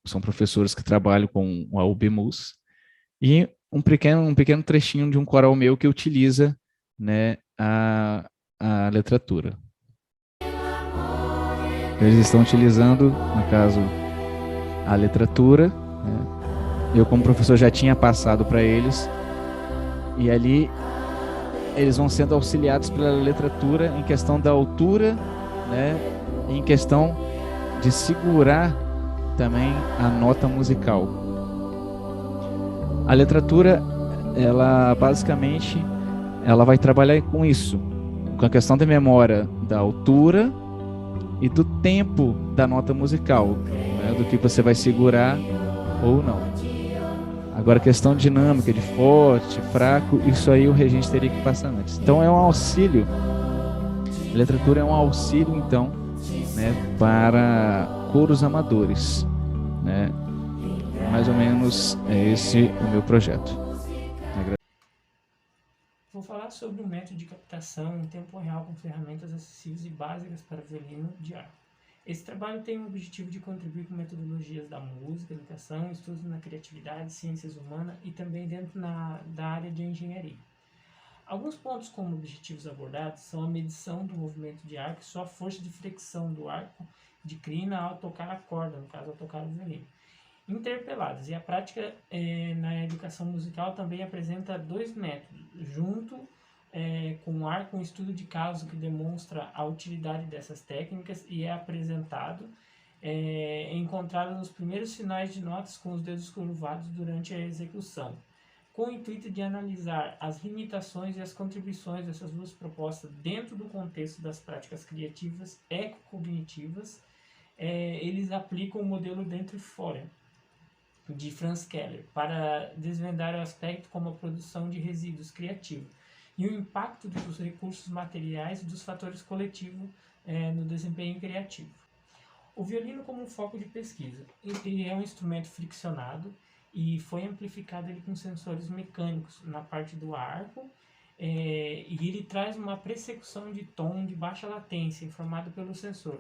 Q: são professores que trabalham com a UBMUS, e um pequeno trechinho de um coral meu que utiliza, né, a letratura. Eles estão utilizando, no caso, a letratura, né? Eu, como professor, já tinha passado para eles, e ali eles vão sendo auxiliados pela letratura em questão da altura, né, em questão de segurar também a nota musical. A letratura, ela basicamente, ela vai trabalhar com isso, com a questão da memória da altura e do tempo da nota musical, né, do que você vai segurar ou não. Agora, a questão dinâmica, de forte, fraco, isso aí o regente teria que passar antes. Então, é um auxílio. A letratura é um auxílio, então, né, para coros amadores, né? Mais ou menos é esse o meu projeto.
R: Vou falar sobre o método de captação em tempo real com ferramentas acessíveis e básicas para violino de arco. Esse trabalho tem o objetivo de contribuir com metodologias da música, educação, estudos na criatividade, ciências humanas e também dentro da área de engenharia. Alguns pontos como objetivos abordados são a medição do movimento de arco e sua força de flexão do arco de crina ao tocar a corda, no caso ao tocar o violino. Interpeladas, e a prática na educação musical também apresenta dois métodos, junto com o arco, um estudo de caso que demonstra a utilidade dessas técnicas e é apresentado encontrado nos primeiros sinais de notas com os dedos curvados durante a execução, com o intuito de analisar as limitações e as contribuições dessas duas propostas dentro do contexto das práticas criativas ecocognitivas. Eles aplicam o modelo dentro e fora, de Franz Keller, para desvendar o aspecto como a produção de resíduos criativos e o impacto dos recursos materiais e dos fatores coletivos no desempenho criativo. O violino como um foco de pesquisa. Ele é um instrumento friccionado e foi amplificado ele com sensores mecânicos na parte do arco, e ele traz uma persecução de tom de baixa latência informado pelo sensor.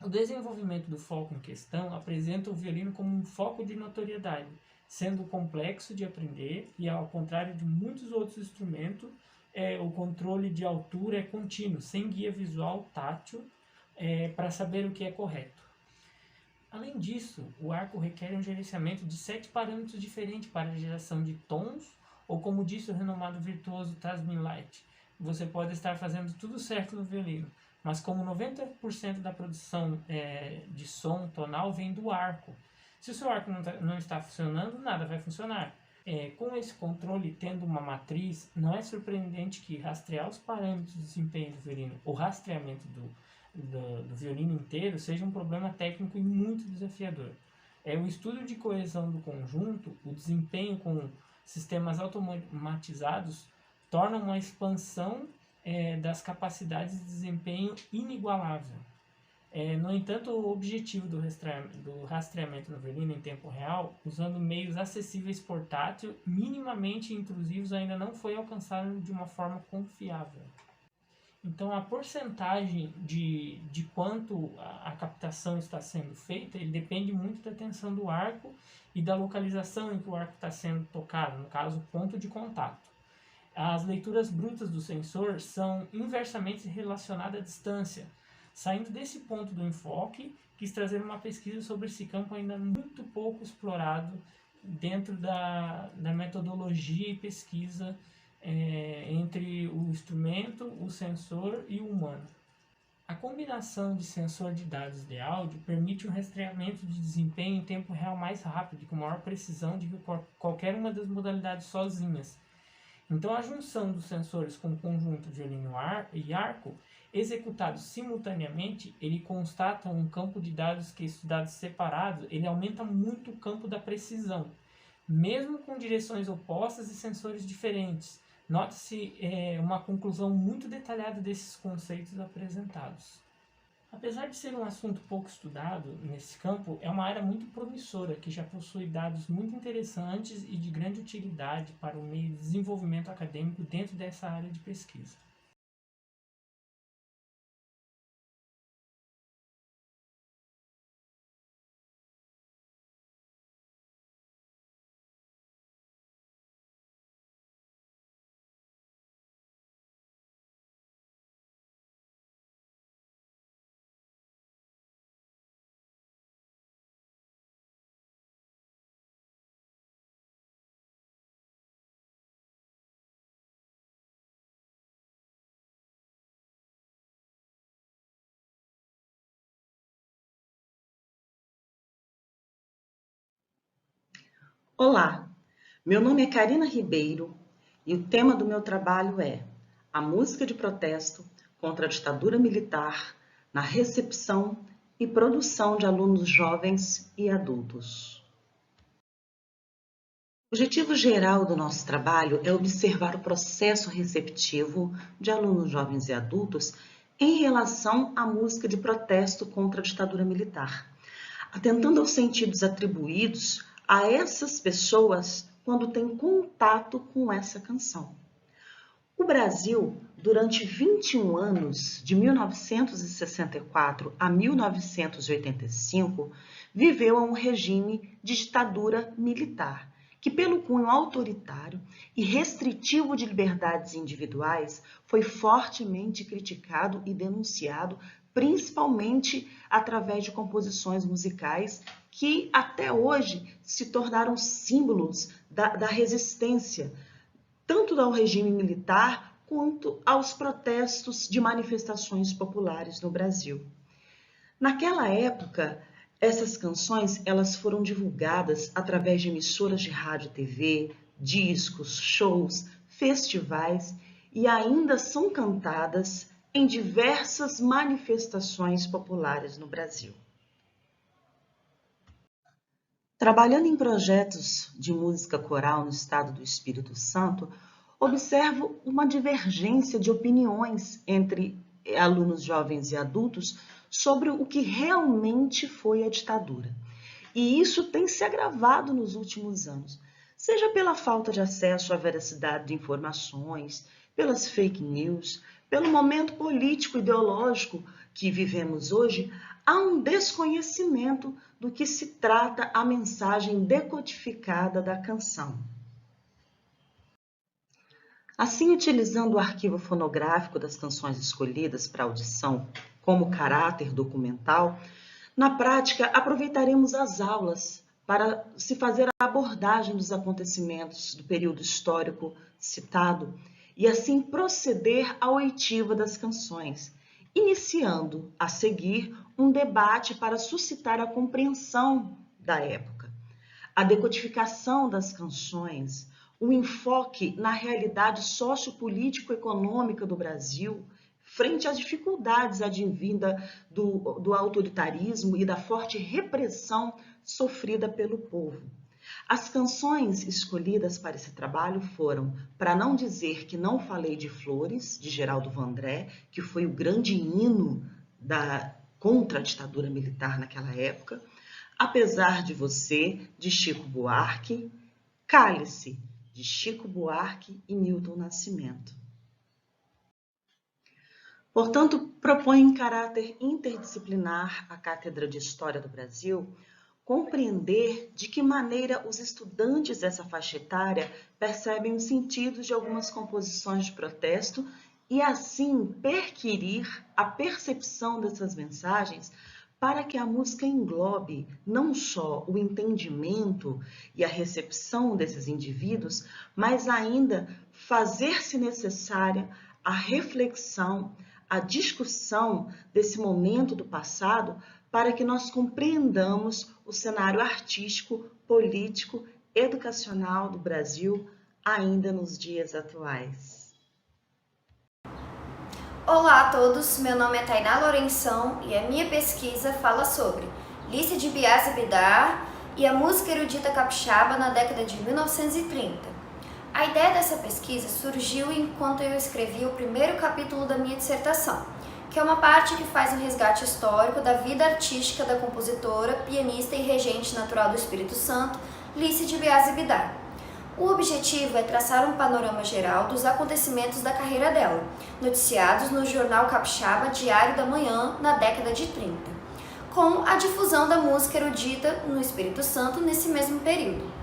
R: O desenvolvimento do foco em questão apresenta o violino como um foco de notoriedade, sendo complexo de aprender e, ao contrário de muitos outros instrumentos, o controle de altura é contínuo, sem guia visual tátil para saber o que é correto. Além disso, o arco requer um gerenciamento de 7 parâmetros diferentes para a geração de tons, ou como disse o renomado virtuoso Tasmin Light, você pode estar fazendo tudo certo no violino, mas como 90% da produção de som tonal vem do arco. Se o seu arco não está funcionando, nada vai funcionar. Com esse controle, tendo uma matriz, não é surpreendente que rastrear os parâmetros de desempenho do violino, o rastreamento do violino inteiro, seja um problema técnico e muito desafiador. O estudo de coesão do conjunto, o desempenho com sistemas automatizados, torna uma expansão das capacidades de desempenho inigualável. No entanto, o objetivo do rastreamento no violino em tempo real, usando meios acessíveis portátil, minimamente intrusivos, ainda não foi alcançado de uma forma confiável. Então, a porcentagem de quanto a captação está sendo feita, ele depende muito da tensão do arco e da localização em que o arco está sendo tocado, no caso, o ponto de contato. As leituras brutas do sensor são inversamente relacionadas à distância. Saindo desse ponto do enfoque, quis trazer uma pesquisa sobre esse campo ainda muito pouco explorado dentro da metodologia e pesquisa entre o instrumento, o sensor e o humano. A combinação de sensor de dados de áudio permite um rastreamento de desempenho em tempo real mais rápido e com maior precisão do que qualquer uma das modalidades sozinhas. Então, a junção dos sensores com o conjunto violino e arco, executados simultaneamente, ele constata um campo de dados que, estudados separados, ele aumenta muito o campo da precisão, mesmo com direções opostas e sensores diferentes. Nota-se uma conclusão muito detalhada desses conceitos apresentados. Apesar de ser um assunto pouco estudado nesse campo, é uma área muito promissora que já possui dados muito interessantes e de grande utilidade para o meio de desenvolvimento acadêmico dentro dessa área de pesquisa.
S: Olá, meu nome é Karina Ribeiro e o tema do meu trabalho é a música de protesto contra a ditadura militar na recepção e produção de alunos jovens e adultos. O objetivo geral do nosso trabalho é observar o processo receptivo de alunos jovens e adultos em relação à música de protesto contra a ditadura militar, atentando aos sentidos atribuídos a essas pessoas quando têm contato com essa canção. O Brasil, durante 21 anos, de 1964 a 1985, viveu um regime de ditadura militar, que pelo cunho autoritário e restritivo de liberdades individuais foi fortemente criticado e denunciado, principalmente através de composições musicais que até hoje se tornaram símbolos da resistência, tanto ao regime militar quanto aos protestos de manifestações populares no Brasil. Naquela época, essas canções elas foram divulgadas através de emissoras de rádio e TV, discos, shows, festivais e ainda são cantadas em diversas manifestações populares no Brasil. Trabalhando em projetos de música coral no estado do Espírito Santo, observo uma divergência de opiniões entre alunos jovens e adultos sobre o que realmente foi a ditadura. E isso tem se agravado nos últimos anos, seja pela falta de acesso à veracidade de informações, pelas fake news, pelo momento político e ideológico que vivemos hoje, há um desconhecimento do que se trata a mensagem decodificada da canção. Assim, utilizando o arquivo fonográfico das canções escolhidas para audição como caráter documental, na prática aproveitaremos as aulas para se fazer a abordagem dos acontecimentos do período histórico citado e assim proceder à oitiva das canções, iniciando a seguir um debate para suscitar a compreensão da época, a decodificação das canções, o enfoque na realidade sociopolítico-econômica do Brasil, frente às dificuldades advindas do autoritarismo e da forte repressão sofrida pelo povo. As canções escolhidas para esse trabalho foram Para Não Dizer Que Não Falei de Flores, de Geraldo Vandré, que foi o grande hino contra a ditadura militar naquela época, Apesar de Você, de Chico Buarque, Cálice, de Chico Buarque e Milton Nascimento. Portanto, propõe em caráter interdisciplinar a Cátedra de História do Brasil compreender de que maneira os estudantes dessa faixa etária percebem os sentidos de algumas composições de protesto e, assim, perquirir a percepção dessas mensagens para que a música englobe não só o entendimento e a recepção desses indivíduos, mas ainda fazer-se necessária a reflexão, a discussão desse momento do passado para que nós compreendamos o cenário artístico, político, educacional do Brasil ainda nos dias atuais.
K: Olá a todos, meu nome é Tainá Lourenção e a minha pesquisa fala sobre Lícia de Biase Bidar e a música erudita capixaba na década de 1930. A ideia dessa pesquisa surgiu enquanto eu escrevi o primeiro capítulo da minha dissertação, que é uma parte que faz um resgate histórico da vida artística da compositora, pianista e regente natural do Espírito Santo, Lícia de Biase Bidar. O objetivo é traçar um panorama geral dos acontecimentos da carreira dela, noticiados no jornal capixaba Diário da Manhã na década de 30, com a difusão da música erudita no Espírito Santo nesse mesmo período.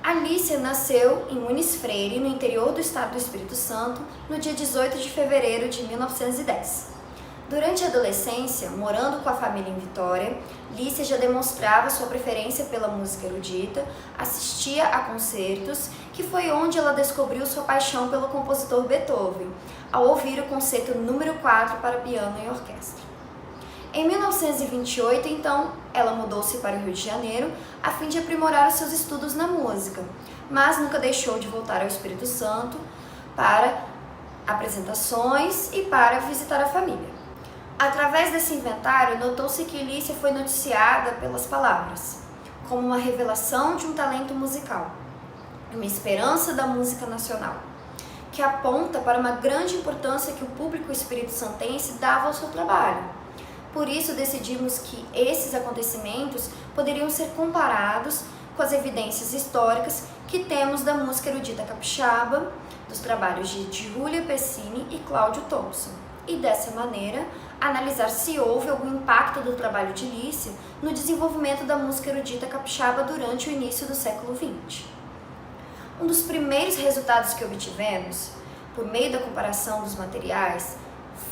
K: A Lícia nasceu em Muniz Freire, no interior do estado do Espírito Santo, no dia 18 de fevereiro de 1910. Durante a adolescência, morando com a família em Vitória, Lícia já demonstrava sua preferência pela música erudita, assistia a concertos, que foi onde ela descobriu sua paixão pelo compositor Beethoven, ao ouvir o concerto número 4 para piano e orquestra. Em 1928, então, ela mudou-se para o Rio de Janeiro a fim de aprimorar os seus estudos na música, mas nunca deixou de voltar ao Espírito Santo para apresentações e para visitar a família. Através desse inventário, notou-se que Lícia foi noticiada pelas palavras, como uma revelação de um talento musical, uma esperança da música nacional, que aponta para uma grande importância que o público espírito-santense dava ao seu trabalho. Por isso, decidimos que esses acontecimentos poderiam ser comparados com as evidências históricas que temos da música erudita capixaba, dos trabalhos de Giulia Pessini e Cláudio Thompson, e dessa maneira analisar se houve algum impacto do trabalho de Lícia no desenvolvimento da música erudita capixaba durante o início do século XX. Um dos primeiros resultados que obtivemos, por meio da comparação dos materiais,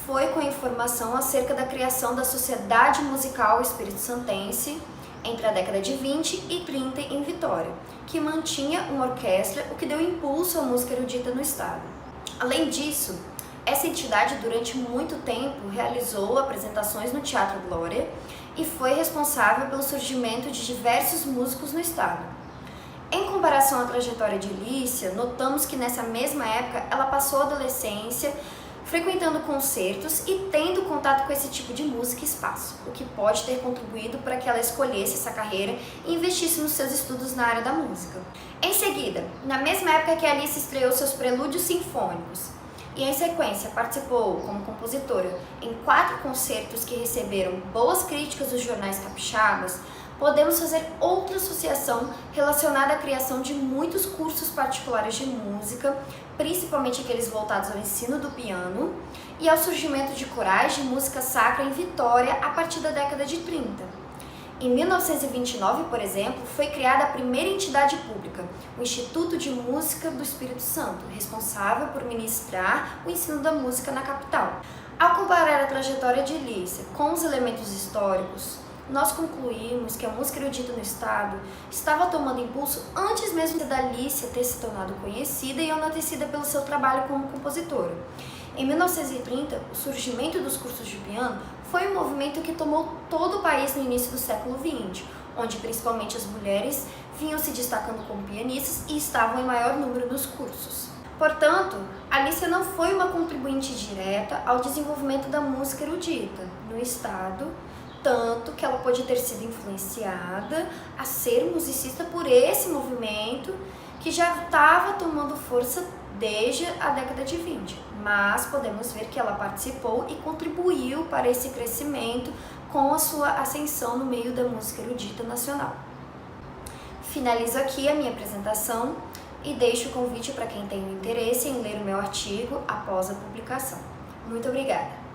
K: foi com a informação acerca da criação da Sociedade Musical Espírito-Santense entre a década de 20 e 30 em Vitória, que mantinha uma orquestra, o que deu impulso à música erudita no estado. Além disso, essa entidade durante muito tempo realizou apresentações no Teatro Glória e foi responsável pelo surgimento de diversos músicos no estado. Em comparação à trajetória de Lícia, notamos que nessa mesma época ela passou a adolescência frequentando concertos e tendo contato com esse tipo de música e espaço, o que pode ter contribuído para que ela escolhesse essa carreira e investisse nos seus estudos na área da música. Em seguida, na mesma época que a Lícia estreou seus prelúdios sinfônicos, e em sequência participou como compositora em 4 concertos que receberam boas críticas dos jornais capixabas, podemos fazer outra associação relacionada à criação de muitos cursos particulares de música, principalmente aqueles voltados ao ensino do piano, e ao surgimento de corais de música sacra em Vitória a partir da década de 30. Em 1929, por exemplo, foi criada a primeira entidade pública, o Instituto de Música do Espírito Santo, responsável por ministrar o ensino da música na capital. Ao comparar a trajetória de Lícia com os elementos históricos, nós concluímos que a música erudita no estado estava tomando impulso antes mesmo da Lícia ter se tornado conhecida e enaltecida pelo seu trabalho como compositora. Em 1930, o surgimento dos cursos de piano foi um movimento que tomou todo o país no início do século XX, onde principalmente as mulheres vinham se destacando como pianistas e estavam em maior número nos cursos. Portanto, a Lícia não foi uma contribuinte direta ao desenvolvimento da música erudita no estado, tanto que ela pode ter sido influenciada a ser musicista por esse movimento que já estava tomando força desde a década de 20, mas podemos ver que ela participou e contribuiu para esse crescimento com a sua ascensão no meio da música erudita nacional. Finalizo aqui a minha apresentação e deixo o convite para quem tem interesse em ler o meu artigo após a publicação. Muito obrigada.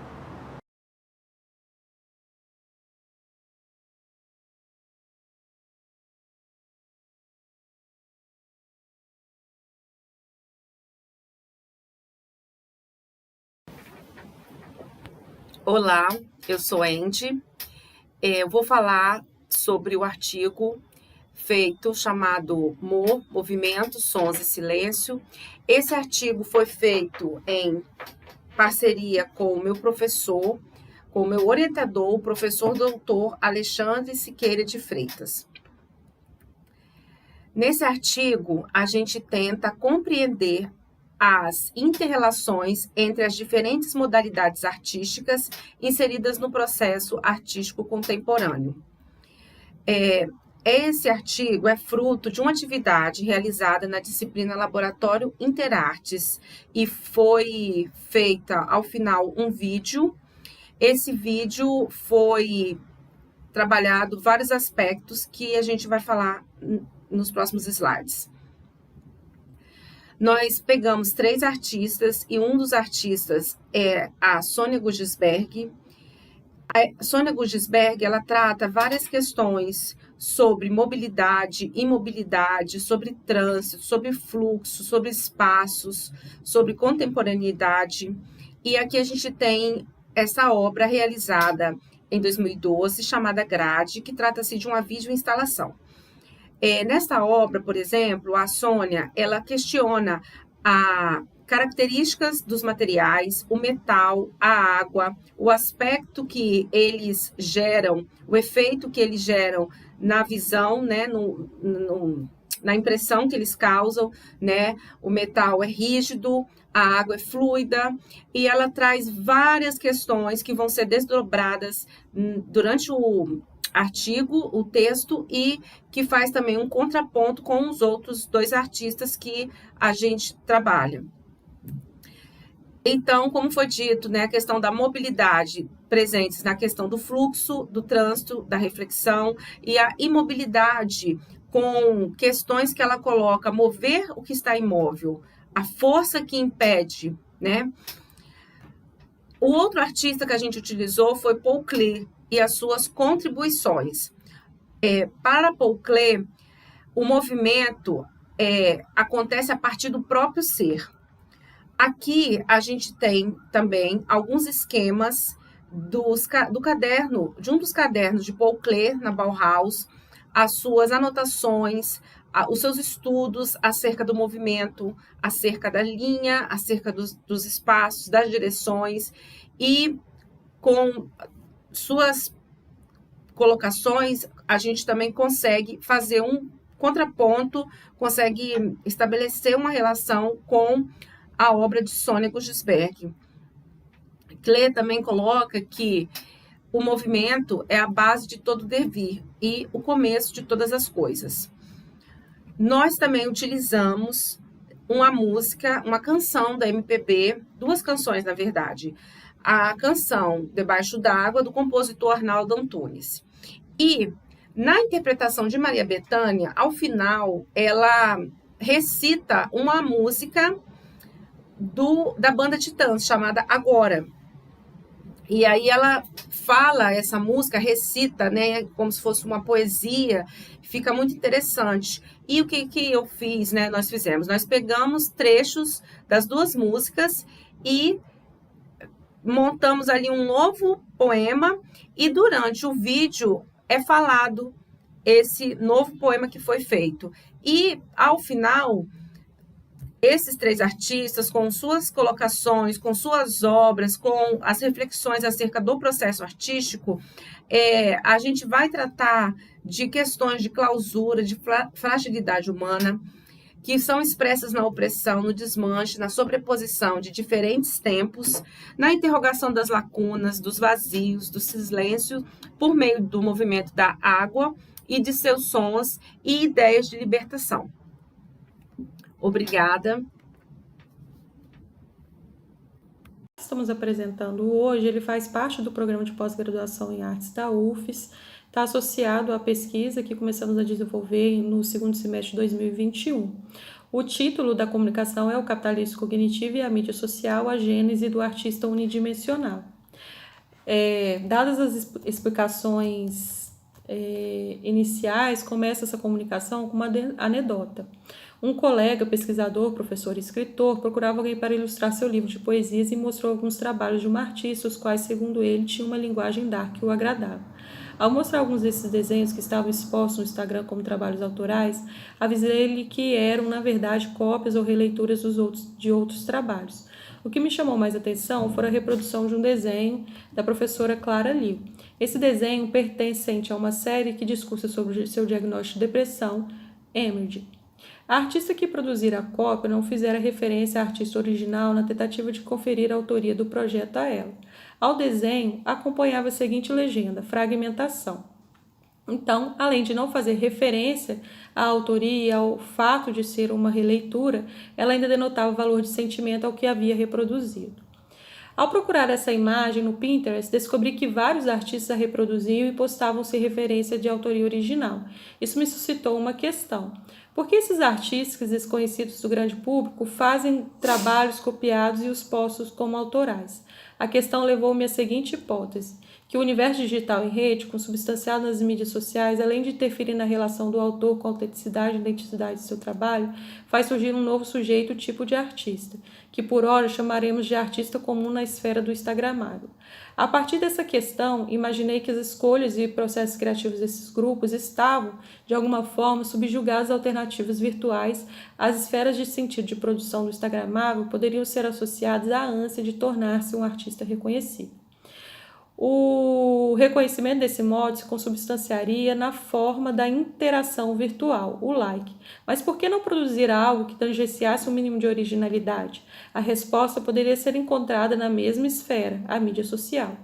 T: Olá, eu sou Andy. Eu vou falar sobre o artigo feito chamado Movimento, Sons e Silêncio. Esse artigo foi feito em parceria com o meu professor, com o meu orientador, o professor doutor Alexandre Siqueira de Freitas. Nesse artigo, a gente tenta compreender as inter-relações entre as diferentes modalidades artísticas inseridas no processo artístico contemporâneo. Esse artigo é fruto de uma atividade realizada na disciplina Laboratório Interartes e foi feita, ao final, um vídeo. Esse vídeo foi trabalhado vários aspectos que a gente vai falar nos próximos slides. Nós pegamos 3 artistas e um dos artistas é a Sônia Guggisberg. A Sônia Guggisberg, ela trata várias questões sobre mobilidade, imobilidade, sobre trânsito, sobre fluxo, sobre espaços, sobre contemporaneidade. E aqui a gente tem essa obra realizada em 2012, chamada Grade, que trata-se de uma videoinstalação. Nesta obra, por exemplo, a Sônia, ela questiona as características dos materiais, o metal, a água, o aspecto que eles geram, o efeito que eles geram na visão, né, na impressão que eles causam, né? O metal é rígido, a água é fluida, e ela traz várias questões que vão ser desdobradas durante o artigo, o texto, e que faz também um contraponto com os outros 2 artistas que a gente trabalha. Então, como foi dito, né, a questão da mobilidade presentes na questão do fluxo, do trânsito, da reflexão, e a imobilidade com questões que ela coloca, mover o que está imóvel, a força que impede, né? O outro artista que a gente utilizou foi Paul Klee e as suas contribuições. Para Paul Klee, o movimento acontece a partir do próprio ser. Aqui a gente tem também alguns esquemas do caderno, de um dos cadernos de Paul Klee na Bauhaus, as suas anotações, os seus estudos acerca do movimento, acerca da linha, acerca dos espaços, das direções, e com suas colocações, a gente também consegue fazer um contraponto, consegue estabelecer uma relação com a obra de Sônia Guggisberg. Klee também coloca que o movimento é a base de todo devir e o começo de todas as coisas. Nós também utilizamos uma música, uma canção da MPB, 2 canções, na verdade. A canção Debaixo d'Água, do compositor Arnaldo Antunes. E, na interpretação de Maria Bethânia, ao final, ela recita uma música da banda Titãs, chamada Agora. E aí ela fala essa música, recita, né, como se fosse uma poesia, fica muito interessante. E o que eu fiz, né, nós pegamos trechos das 2 músicas e montamos ali um novo poema, e durante o vídeo é falado esse novo poema que foi feito. E, ao final, esses 3 artistas, com suas colocações, com suas obras, com as reflexões acerca do processo artístico, a gente vai tratar de questões de clausura, de fragilidade humana, que são expressas na opressão, no desmanche, na sobreposição de diferentes tempos, na interrogação das lacunas, dos vazios, do silêncio, por meio do movimento da água e de seus sons e ideias de libertação. Obrigada.
A: Estamos apresentando hoje, ele faz parte do programa de pós-graduação em artes da UFES, está associado à pesquisa que começamos a desenvolver no segundo semestre de 2021. O título da comunicação é O Capitalismo Cognitivo e a Mídia Social, a Gênese do Artista Unidimensional. Dadas as explicações iniciais, começa essa comunicação com uma anedota. Um colega, pesquisador, professor e escritor, procurava alguém para ilustrar seu livro de poesias e mostrou alguns trabalhos de uma artista, os quais, segundo ele, tinham uma linguagem dark que o agradava. Ao mostrar alguns desses desenhos que estavam expostos no Instagram como trabalhos autorais, avisei-lhe que eram, na verdade, cópias ou releituras de outros trabalhos. O que me chamou mais atenção foi a reprodução de um desenho da professora Clara Liu. Esse desenho pertencente a uma série que discursa sobre seu diagnóstico de depressão, Emerge. A artista que produzira a cópia não fizera referência à artista original na tentativa de conferir a autoria do projeto a ela. Ao desenho, acompanhava a seguinte legenda, fragmentação. Então, além de não fazer referência à autoria e ao fato de ser uma releitura, ela ainda denotava o valor de sentimento ao que havia reproduzido. Ao procurar essa imagem no Pinterest, descobri que vários artistas a reproduziam e postavam sem referência de autoria original. Isso me suscitou uma questão. Por que esses artistas desconhecidos do grande público fazem trabalhos copiados e os postam como autorais? A questão levou-me à seguinte hipótese, que o universo digital em rede, consubstanciado nas mídias sociais, além de interferir na relação do autor com a autenticidade e identidade de seu trabalho, faz surgir um novo sujeito, tipo de artista, que por hora chamaremos de artista comum na esfera do instagramável. A partir dessa questão, imaginei que as escolhas e processos criativos desses grupos estavam, de alguma forma, subjugados a alternativas virtuais. As esferas de sentido de produção do instagramável poderiam ser associadas à ânsia de tornar-se um artista reconhecido. O reconhecimento desse modo se consubstanciaria na forma da interação virtual, o like. Mas por que não produzir algo que tangenciasse um mínimo de originalidade? A resposta poderia ser encontrada na mesma esfera, a mídia social.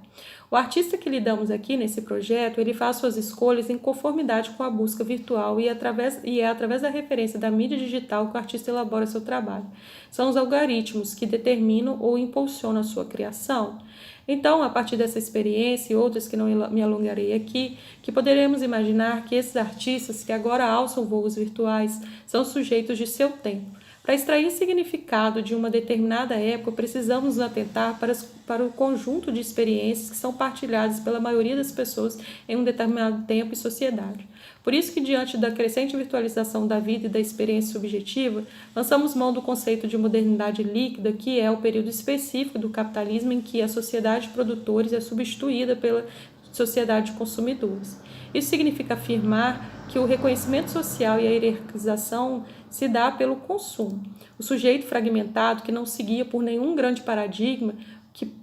A: O artista que lidamos aqui nesse projeto, ele faz suas escolhas em conformidade com a busca virtual e é através da referência da mídia digital que o artista elabora seu trabalho. São os algoritmos que determinam ou impulsionam a sua criação. Então, a partir dessa experiência e outras que não me alongarei aqui, que poderemos imaginar que esses artistas que agora alçam voos virtuais são sujeitos de seu tempo. Para extrair significado de uma determinada época, precisamos nos atentar para o conjunto de experiências que são partilhadas pela maioria das pessoas em um determinado tempo e sociedade. Por isso que, diante da crescente virtualização da vida e da experiência subjetiva, lançamos mão do conceito de modernidade líquida, que é o período específico do capitalismo em que a sociedade de produtores é substituída pela sociedade de consumidores. Isso significa afirmar que o reconhecimento social e a hierarquização se dá pelo consumo. O sujeito fragmentado, que não seguia por nenhum grande paradigma, que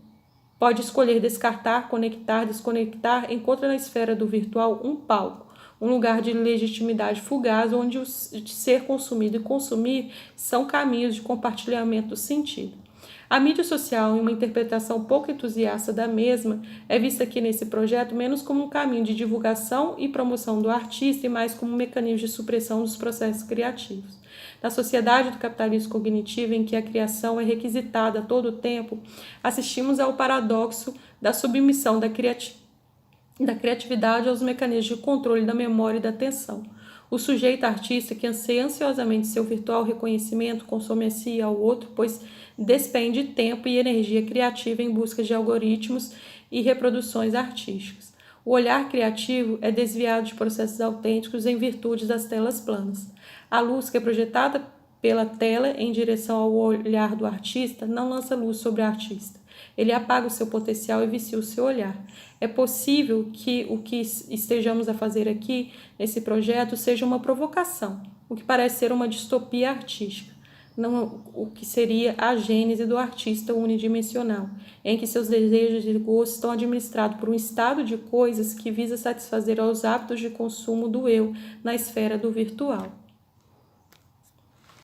A: pode escolher descartar, conectar, desconectar, encontra na esfera do virtual um palco, um lugar de legitimidade fugaz, onde o ser consumido e consumir são caminhos de compartilhamento do sentido. A mídia social, em uma interpretação pouco entusiasta da mesma, é vista aqui nesse projeto menos como um caminho de divulgação e promoção do artista e mais como um mecanismo de supressão dos processos criativos. Na sociedade do capitalismo cognitivo, em que a criação é requisitada a todo tempo, assistimos ao paradoxo da submissão da criatividade aos mecanismos de controle da memória e da atenção. O sujeito artista que anseia ansiosamente seu virtual reconhecimento consome a si e ao outro, pois despende tempo e energia criativa em busca de algoritmos e reproduções artísticas. O olhar criativo é desviado de processos autênticos em virtude das telas planas. A luz que é projetada pela tela em direção ao olhar do artista não lança luz sobre o artista. Ele apaga o seu potencial e vicia o seu olhar. É possível que o que estejamos a fazer aqui, nesse projeto, seja uma provocação, o que parece ser uma distopia artística, não o que seria a gênese do artista unidimensional, em que seus desejos e gostos estão administrados por um estado de coisas que visa satisfazer aos hábitos de consumo do eu na esfera do virtual.